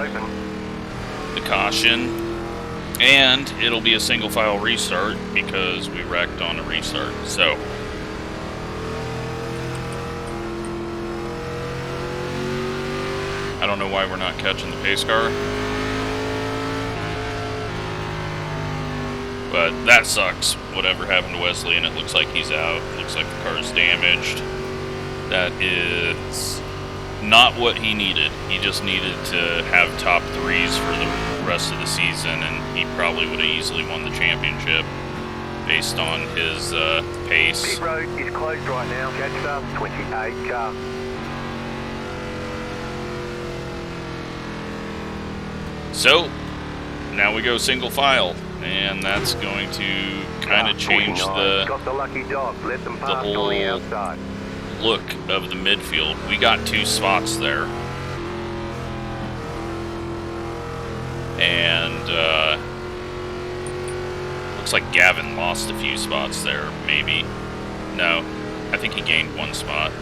the caution. And it'll be a single file restart because we wrecked on a restart. So I don't know why we're not catching the pace car. But that sucks, whatever happened to Wesley, and it looks like he's out. Looks like the car's damaged. That is not what he needed. He just needed to have top threes for the rest of the season, and he probably would have easily won the championship based on his pace. Pit road is closed right now. Catch up, 28 car. So, now we go single file, and that's going to kind of change the whole look of the midfield. We got 2 spots there. And, looks like Gavin lost a few spots there, maybe. No, I think he gained 1 spot.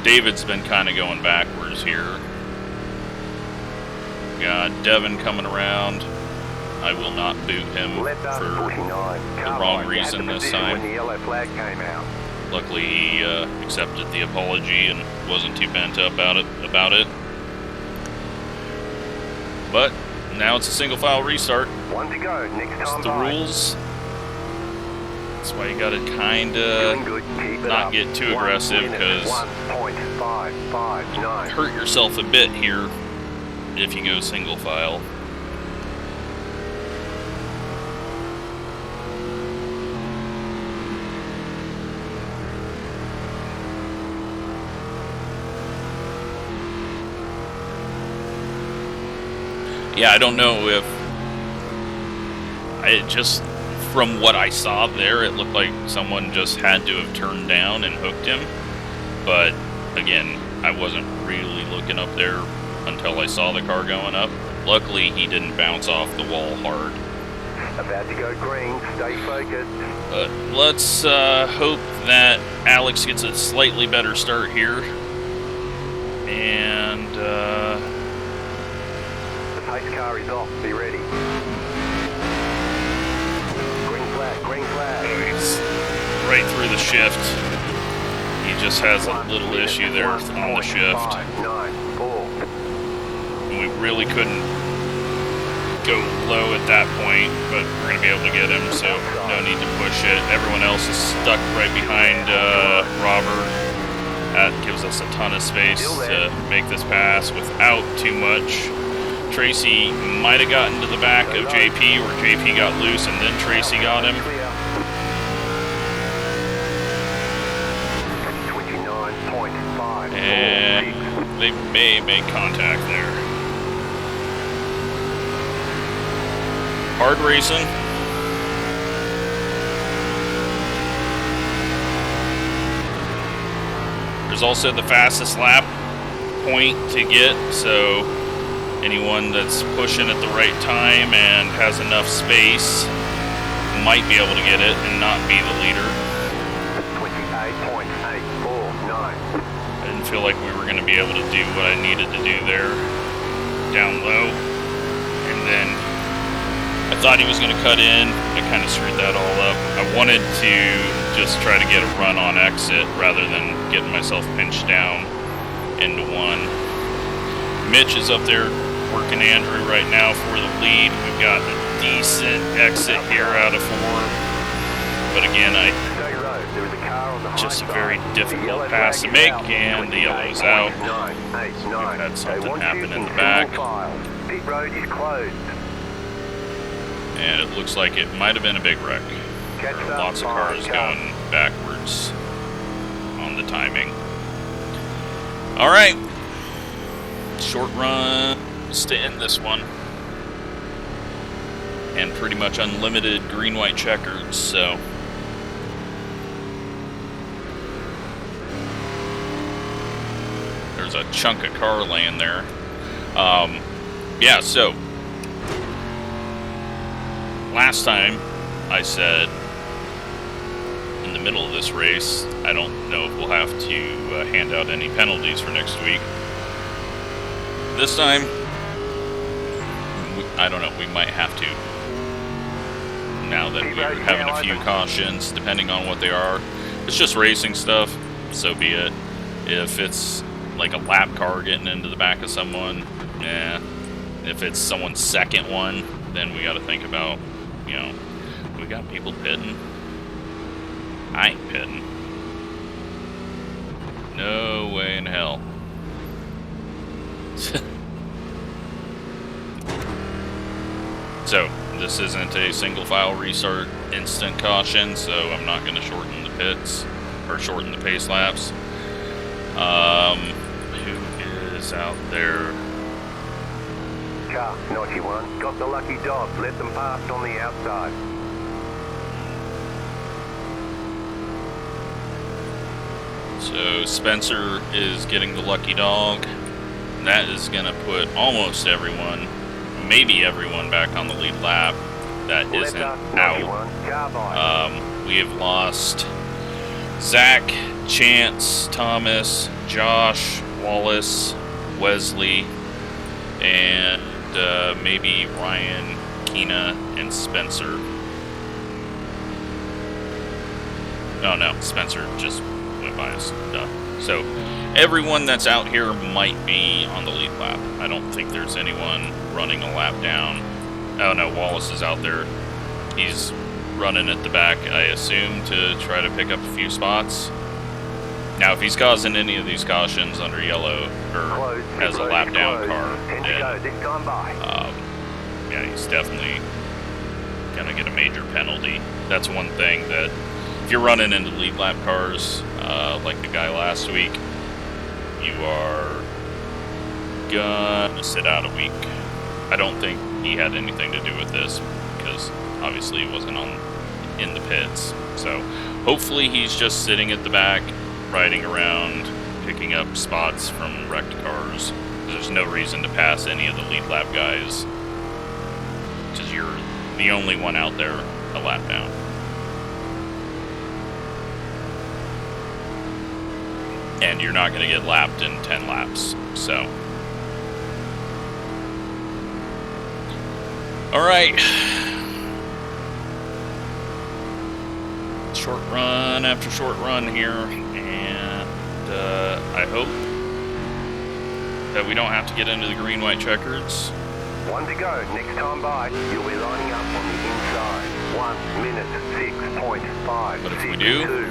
David's been kind of going backwards here. Got Devin coming around. I will not boot him for the wrong reason this time. Luckily, he accepted the apology and wasn't too bent up about it. But now it's a single file restart. One to go. Next It's time the rules. That's why you gotta kinda not get too aggressive, because hurt yourself a bit here if you go single file. Yeah, I don't know if from what I saw there, it looked like someone just had to have turned down and hooked him. But again, I wasn't really looking up there until I saw the car going up. Luckily, he didn't bounce off the wall hard. About to go green, stay focused. But let's hope that Alex gets a slightly better start here. And the pace car is off, be ready. Green flag, green flag. He's right through the shift. He just has a little issue there on the shift. 594. We really couldn't go low at that point, but we're going to be able to get him, so no need to push it. Everyone else is stuck right behind Robert. That gives us a ton of space to make this pass without too much. Tracy might have gotten to the back of JP, where JP got loose and then Tracy got him. 29.5. And they may make contact there. Hard racing. There's also the fastest lap point to get, so anyone that's pushing at the right time and has enough space might be able to get it and not be the leader. 28.849. I didn't feel like we were going to be able to do what I needed to do there down low. And then I thought he was going to cut in. I kind of screwed that all up. I wanted to just try to get a run on exit rather than getting myself pinched down into one. Mitch is up there working Andrew right now for the lead. We've got a decent exit here out of 4. But again, just a very difficult pass to make, and the yellow's out. We've had something happen in the back. Pit road is closed. And it looks like it might have been a big wreck. Lots of cars going backwards on the timing. Alright. Short runs to end this one. And pretty much unlimited green-white checkers, so... There's a chunk of car laying there. Yeah, so... Last time, I said, in the middle of this race, I don't know if we'll have to hand out any penalties for next week. This time, I don't know, we might have to. Now that we're having a few cautions, depending on what they are. If it's just racing stuff, so be it. If it's like a lap car getting into the back of someone, eh. If it's someone's second one, then we gotta think about, you know, we got people pitting. I ain't pitting. No way in hell. So, this isn't a single file restart instant caution, so I'm not going to shorten the pits, or shorten the pace laps. Who is out there? Car 91, got the lucky dog, let them past on the outside. So Spencer is getting the lucky dog. That is going to put almost everyone, maybe everyone, back on the lead lap. That isn't out. We have lost Zach, Chance, Thomas, Josh, Wallace, Wesley, and maybe Ryan, Keena, and Spencer. Oh no, Spencer just went by us. Duh. So everyone that's out here might be on the lead lap. I don't think there's anyone running a lap down. Oh no, Wallace is out there. He's running at the back, I assume, to try to pick up a few spots. Now, if he's causing any of these cautions under yellow, or has a lap down car, then, yeah, he's definitely gonna get a major penalty. That's one thing that, if you're running into lead lap cars, like the guy last week, you are gonna sit out a week. I don't think he had anything to do with this, because obviously he wasn't in the pits. So hopefully he's just sitting at the back, riding around, picking up spots from wrecked cars. There's no reason to pass any of the lead lap guys, because you're the only one out there a lap down. And you're not going to get lapped in 10 laps, so. Alright. Short run after short run here, and I hope that we don't have to get into the green-white checkers. One to go. Next time by, you'll be lining up on the inside. 1 minute 6.5. But if we do,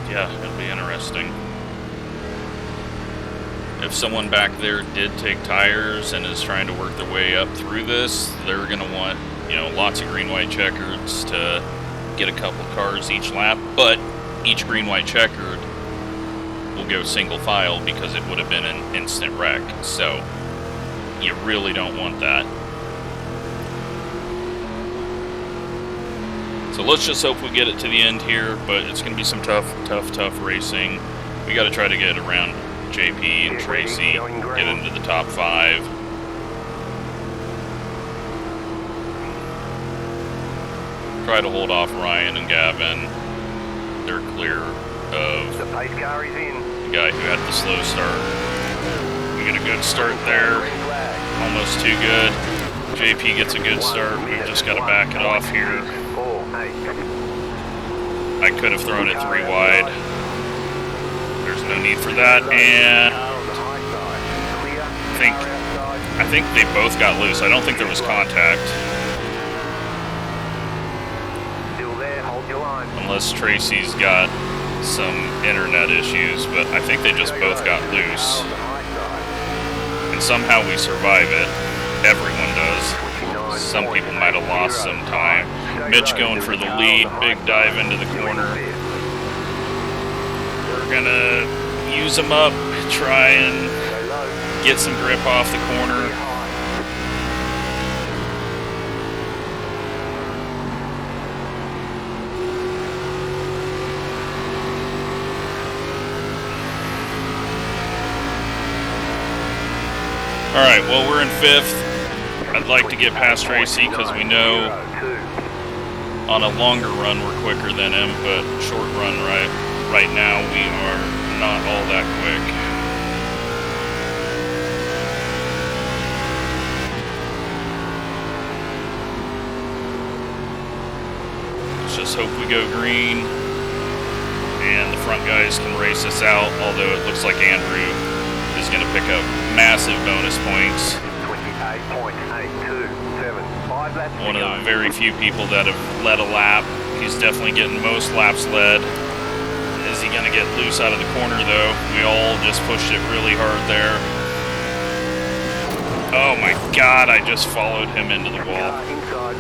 yeah, it'll be interesting. If someone back there did take tires and is trying to work their way up through this, they're going to want, you know, lots of green-white checkers to get a couple cars each lap, but each green-white checkered will go single file because it would have been an instant wreck, so you really don't want that. So let's just hope we get it to the end here, but it's going to be some tough racing. We got to try to get around JP and Tracy, get into the top 5. Try to hold off Ryan and Gavin. they're clear of The pace car is in. the guy who had the slow start. We get a good start there. Green flag. Almost too good. JP gets a good start. We've just got to back it off here. 4-8. I could have thrown it 3 wide. There's no need for that, and I think they both got loose. I don't think there was contact. Still there, hold your line. Unless Tracy's got some internet issues, but I think they just both got loose. And somehow we survive it. Everyone does. Some people might have lost some time. Mitch going for the lead. Big dive into the corner. We're gonna use them up. Try and get some grip off the corner. Alright, well, we're in 5th. I'd like to get past Tracy because we know on a longer run we're quicker than him, but short run right now we are not all that quick. Let's just hope we go green and the front guys can race us out, although it looks like Andrew is going to pick up massive bonus points. 28.827. One of the very few people that have led a lap. He's definitely getting most laps led. Is he going to get loose out of the corner, though? We all just pushed it really hard there. Oh my god, I just followed him into the wall. Inside.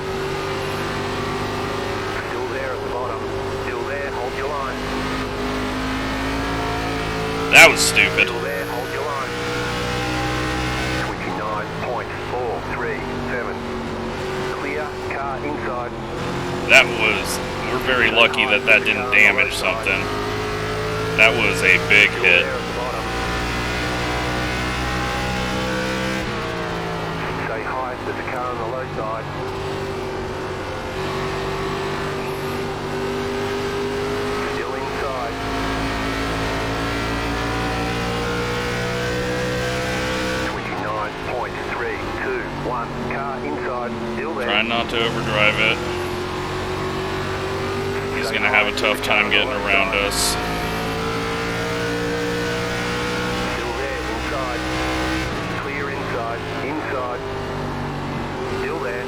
Still there at the bottom. Still there, hold your line. That was stupid. Still there, hold your line. 29.437. Clear, car inside. That was... We're very lucky that that didn't damage something. That was a big Still hit. there at the bottom. Say hi, there's a car on the low side. Still inside. .321. Car inside. Still there. Trying not to overdrive it. He's going to have a tough time getting around us. Still there, inside. Clear inside. Inside. Still there.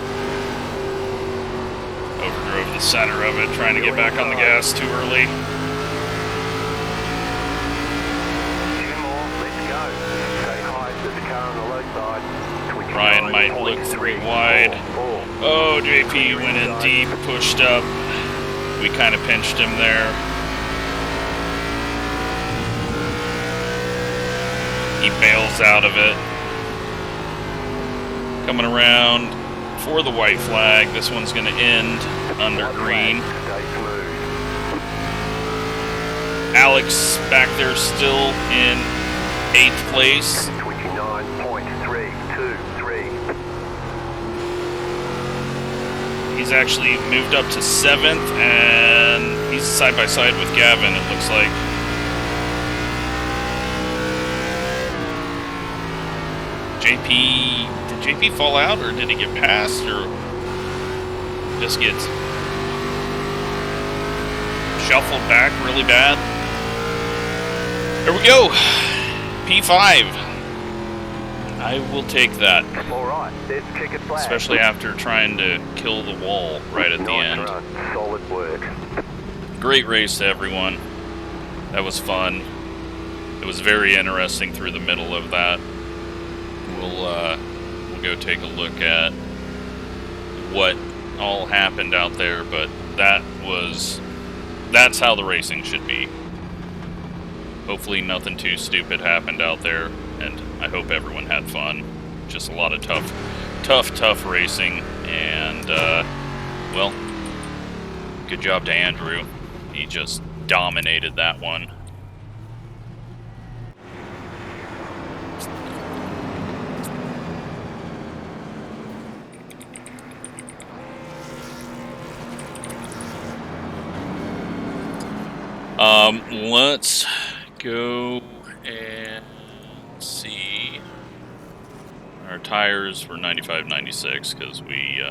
Overdrove the center of it, trying to get back on the gas too early. 2 more. Let's go. Say hi. There's a car on the low side. Ryan might look 3 wide. Oh, JP went in deep, pushed up. We kind of pinched him there. He bails out of it. Coming around for the white flag. This one's going to end under green. Alex back there still in 8th place. 29.323. He's actually moved up to 7th, and he's side by side with Gavin, it looks like. JP, did JP fall out, or did he get past, or just get shuffled back really bad? There we go, P5. I will take that. All right, let's kick it flat. Especially after trying to kill the wall right at the end. Run. Solid work. Great race to everyone. That was fun. It was very interesting through the middle of that. We'll go take a look at what all happened out there, but that's how the racing should be. Hopefully nothing too stupid happened out there, and I hope everyone had fun. Just a lot of tough racing, and well, good job to Andrew. He just dominated that one. Let's go and see. Our tires were 95, 96 because we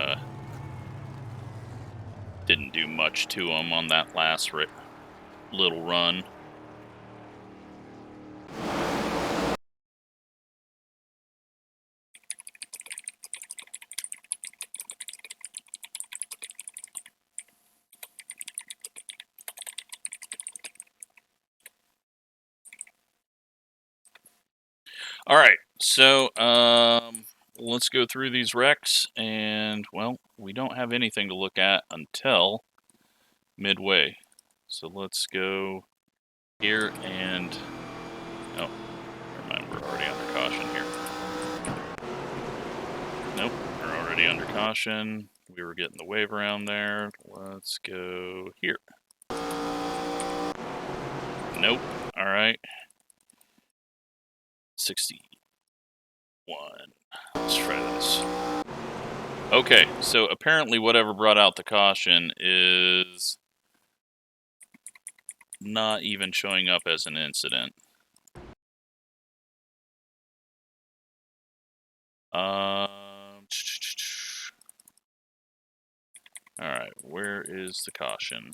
didn't do much to them on that last little run. All right, so let's go through these wrecks, and well, we don't have anything to look at until midway. So let's go here and oh, never mind, we're already under caution here. Nope, we're already under caution. We were getting the wave around there. Let's go here. Nope. All right. 61. Let's try this. Okay, so apparently whatever brought out the caution is not even showing up as an incident. Alright, where is the caution?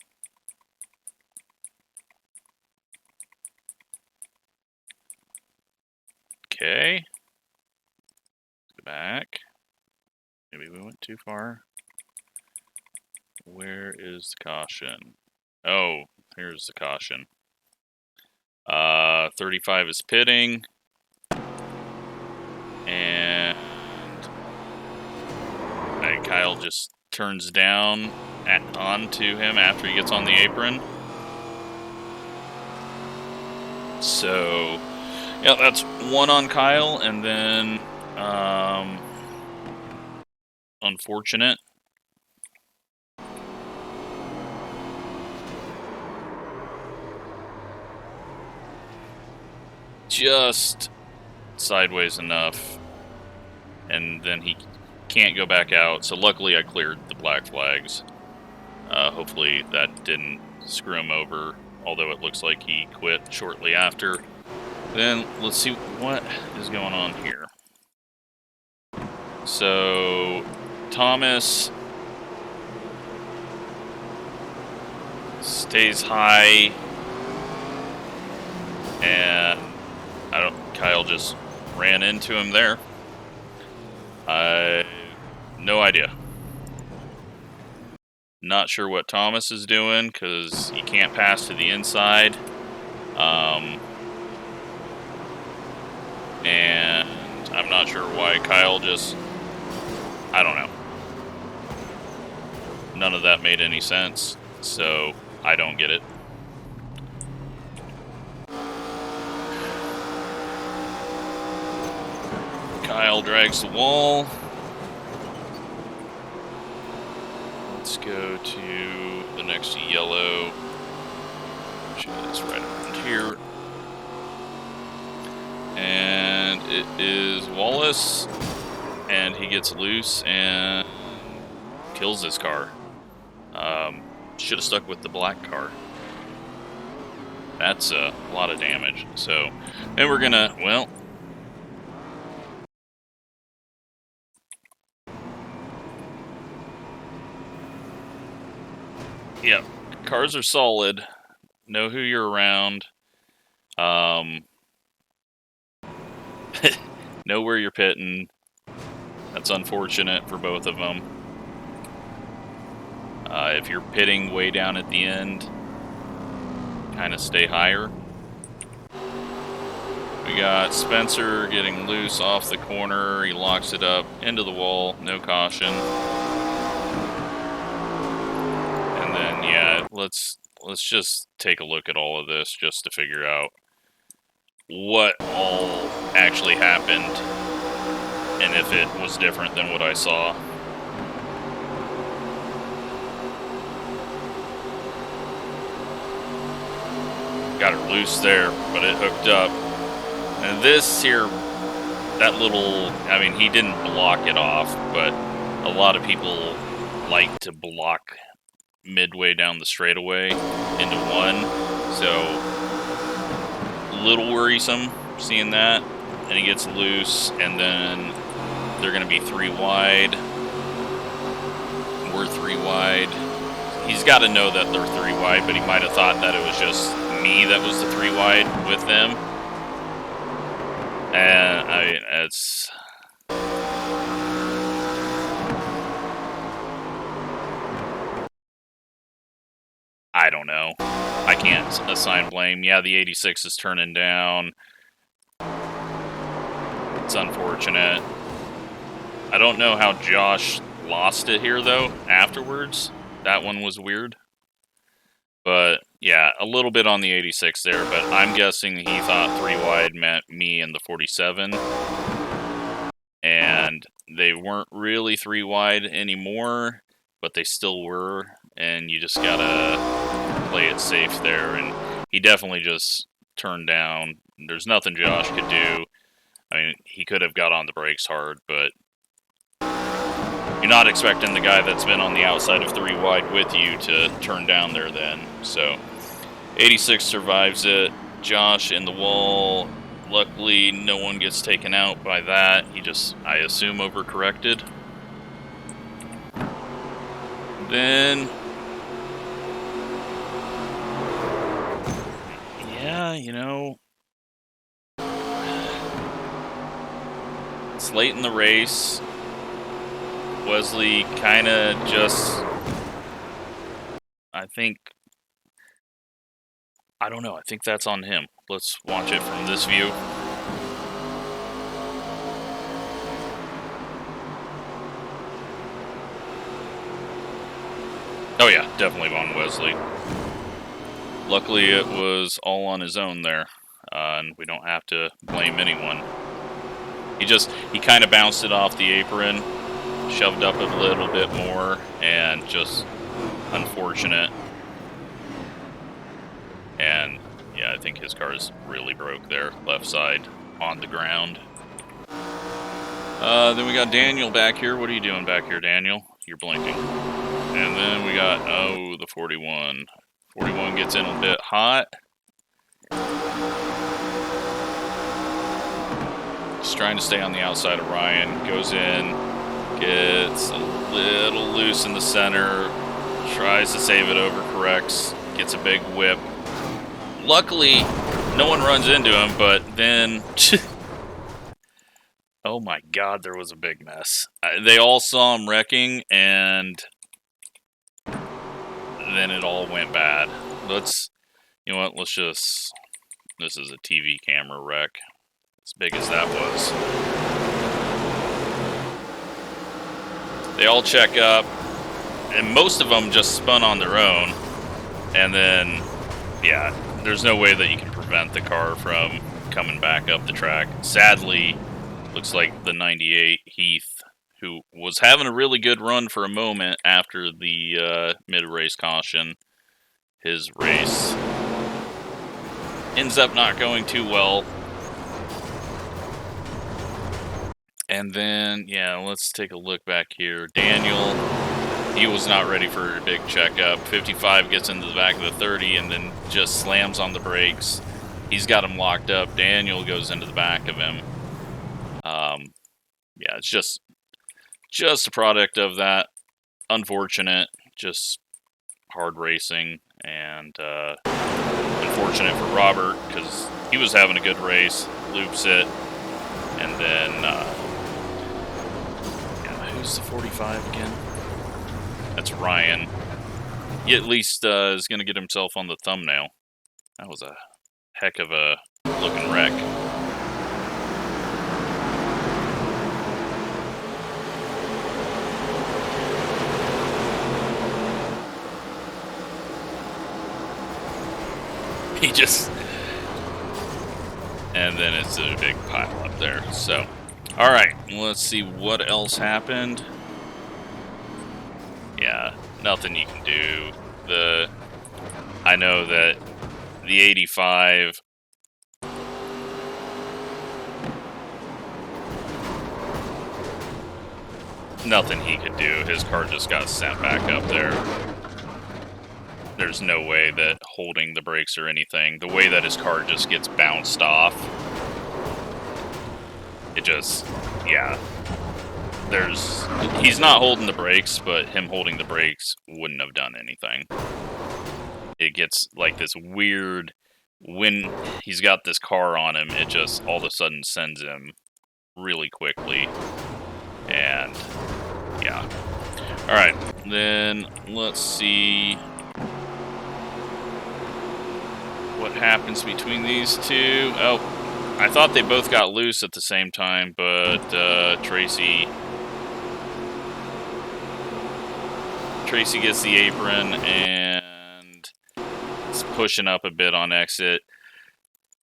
Okay. Let's go back. Maybe we went too far. Where is the caution? Oh, here's the caution. 35 is pitting. And Kyle just turns down onto him after he gets on the apron. So, yeah, that's one on Kyle, and then unfortunate. Just sideways enough, and then he can't go back out. So luckily I cleared the black flags. Hopefully that didn't screw him over, although it looks like he quit shortly after. Then let's see what is going on here. So Thomas stays high, and Kyle just ran into him there. No idea. Not sure what Thomas is doing because he can't pass to the inside. And I'm not sure why Kyle just, I don't know. None of that made any sense, so I don't get it. Kyle drags the wall. Let's go to the next yellow, which is right around here. And it is Wallace, and he gets loose and kills his car. Should have stuck with the black car. That's a lot of damage. So, then we're gonna, well, yeah, cars are solid. Know who you're around. Know where you're pitting. That's unfortunate for both of them. If you're pitting way down at the end, kind of stay higher. We got Spencer getting loose off the corner. He locks it up into the wall. No caution. And then, yeah, let's just take a look at all of this just to figure out what all actually happened and if it was different than what I saw. Got her loose there, but it hooked up. And this here, that little, I mean, he didn't block it off, but a lot of people like to block midway down the straightaway into one. So, a little worrisome seeing that. And he gets loose, and then they're going to be 3 wide. We're 3 wide. He's got to know that they're 3 wide, but he might have thought that it was just me that was the 3 wide with them. And it's... I don't know. I can't assign blame. Yeah, the 86 is turning down. It's unfortunate. I don't know how Josh lost it here, though, afterwards. That one was weird. But, yeah, a little bit on the 86 there, but I'm guessing he thought 3 wide meant me and the 47. And they weren't really 3 wide anymore, but they still were, and you just gotta play it safe there. And he definitely just turned down. There's nothing Josh could do. I mean, he could have got on the brakes hard, but you're not expecting the guy that's been on the outside of 3 wide with you to turn down there then. So, 86 survives it. Josh in the wall. Luckily, no one gets taken out by that. He just, I assume, overcorrected. Then... yeah, you know... it's late in the race. Wesley kind of just... I think... I don't know, I think that's on him. Let's watch it from this view. Oh yeah, definitely on Wesley. Luckily it was all on his own there, and we don't have to blame anyone. He kind of bounced it off the apron, shoved up a little bit more, and just unfortunate. And yeah, I think his car's really broke there, left side on the ground. Then we got Daniel back here. What are you doing back here, Daniel? You're blinking. And then we got, oh, the 41. 41 gets in a bit hot. Just trying to stay on the outside of Ryan. Goes in, gets a little loose in the center. Tries to save it, overcorrects. Gets a big whip. Luckily, no one runs into him, but then... oh my god, there was a big mess. They all saw him wrecking, and then it all went bad. You know what, let's just... this is a TV camera wreck. As big as that was. They all check up, and most of them just spun on their own, and then, yeah, there's no way that you can prevent the car from coming back up the track. Sadly, looks like the 98 Heath, who was having a really good run for a moment after the mid-race caution, his race ends up not going too well. And then, yeah, let's take a look back here. Daniel, he was not ready for a big checkup. 55 gets into the back of the 30 and then just slams on the brakes. He's got him locked up. Daniel goes into the back of him. Yeah, it's just a product of that. Unfortunate, just hard racing, and unfortunate for Robert because he was having a good race, loops it, and then yeah, who's the 45 again? That's Ryan. He at least is going to get himself on the thumbnail. That was a heck of a looking wreck. He just... and then it's a big pile up there. So, alright, let's see what else happened. Yeah, nothing you can do. I know that the 85... nothing he could do. His car just got sent back up there. There's no way that holding the brakes or anything. The way that his car just gets bounced off, it just, yeah. He's not holding the brakes, but him holding the brakes wouldn't have done anything. It gets like this weird, when he's got this car on him, it just all of a sudden sends him really quickly. And yeah. Alright, then let's see what happens between these two. Oh, I thought they both got loose at the same time, but Tracy gets the apron and is pushing up a bit on exit.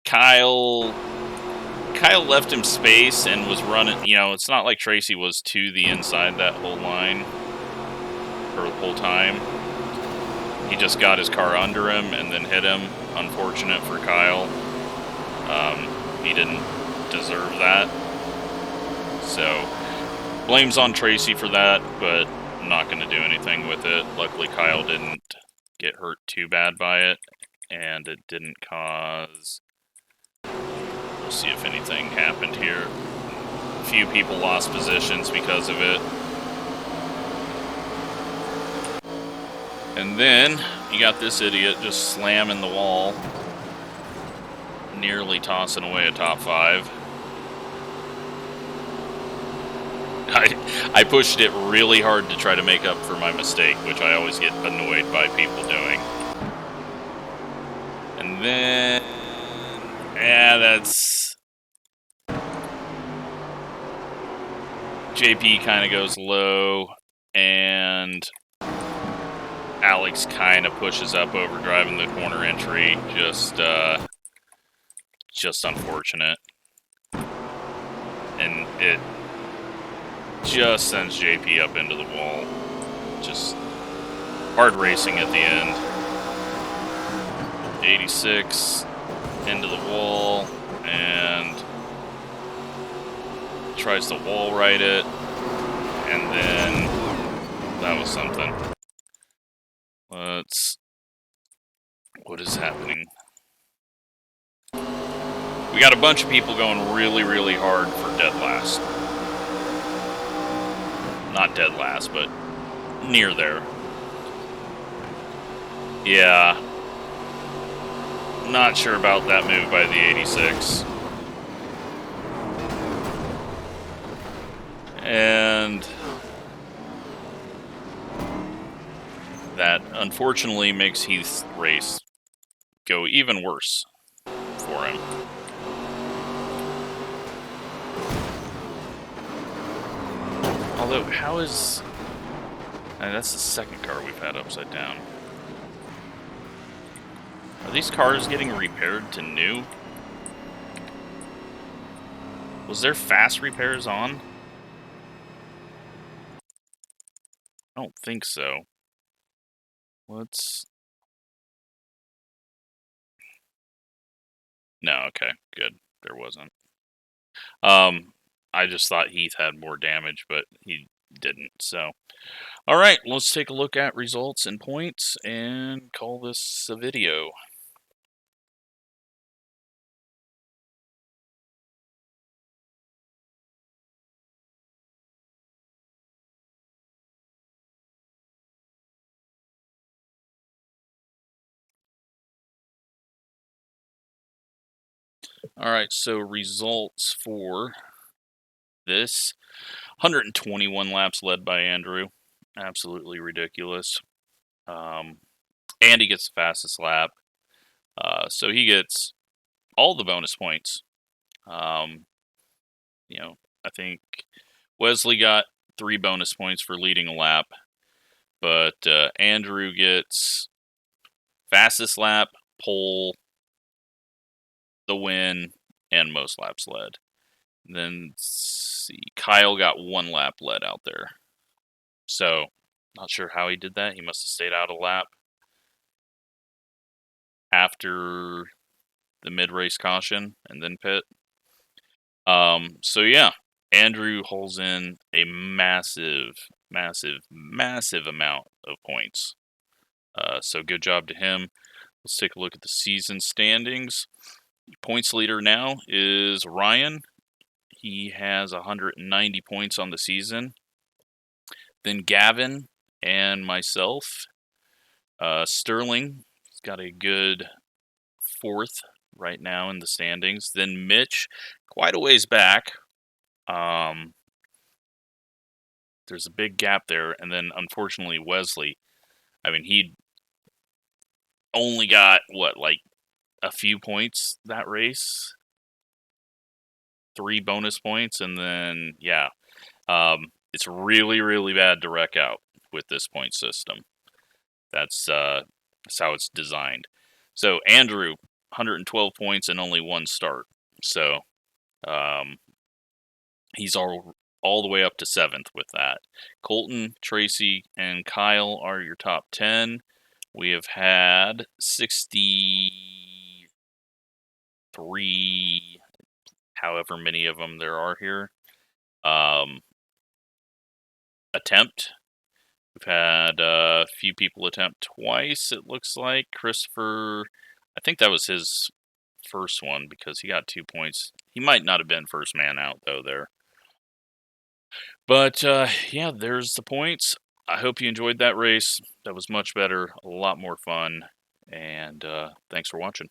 Kyle left him space and was running, you know, it's not like Tracy was to the inside that whole line, or the whole time. He just got his car under him and then hit him. Unfortunate for Kyle. He didn't deserve that. So, blame's on Tracy for that, but I'm not going to do anything with it. Luckily, Kyle didn't get hurt too bad by it, and it didn't cause... We'll see if anything happened here. A few people lost positions because of it. And then, you got this idiot just slamming the wall, nearly tossing away a top 5. I pushed it really hard to try to make up for my mistake, which I always get annoyed by people doing. And then... yeah, that's... JP kind of goes low, and Alex kind of pushes up, overdriving the corner entry. Just unfortunate. And it just sends JP up into the wall. Just hard racing at the end. 86 into the wall, and tries to wall ride it, and then that was something. What is happening? We got a bunch of people going really, really hard for dead last. Not dead last, but near there. Yeah. Not sure about that move by the 86. And that unfortunately makes Heath's race go even worse for him. Although, how is... that's the second car we've had upside down. Are these cars getting repaired to new? Was there fast repairs on? I don't think so. Let's... no, okay, good. There wasn't. I just thought Heath had more damage, but he didn't, so... Alright, let's take a look at results and points, and call this a video. Alright, so results for this. 121 laps led by Andrew. Absolutely ridiculous. Andy gets the fastest lap. So he gets all the bonus points. You know, I think Wesley got 3 bonus points for leading a lap. But Andrew gets fastest lap, pole, the win, and most laps led. And then, let's see, Kyle got 1 lap led out there. So, not sure how he did that. He must have stayed out a lap after the mid-race caution and then pit. So yeah, Andrew holds in a massive, massive, massive amount of points. So good job to him. Let's take a look at the season standings. Points leader now is Ryan. He has 190 points on the season. Then Gavin and myself. Sterling has got a good 4th right now in the standings. Then Mitch, quite a ways back. There's a big gap there. And then, unfortunately, Wesley. I mean, he only got, like a few points that race? 3 bonus points, and then, yeah. It's really, really bad to wreck out with this point system. That's how it's designed. So, Andrew, 112 points and only 1 start. So, he's all the way up to 7th with that. Colton, Tracy, and Kyle are your top 10. We have had 63, however many of them there are here, attempt. We've had a few people attempt twice, it looks like. Christopher, I think that was his first one because he got 2 points. He might not have been first man out, though, there. But, yeah, there's the points. I hope you enjoyed that race. That was much better, a lot more fun, and thanks for watching.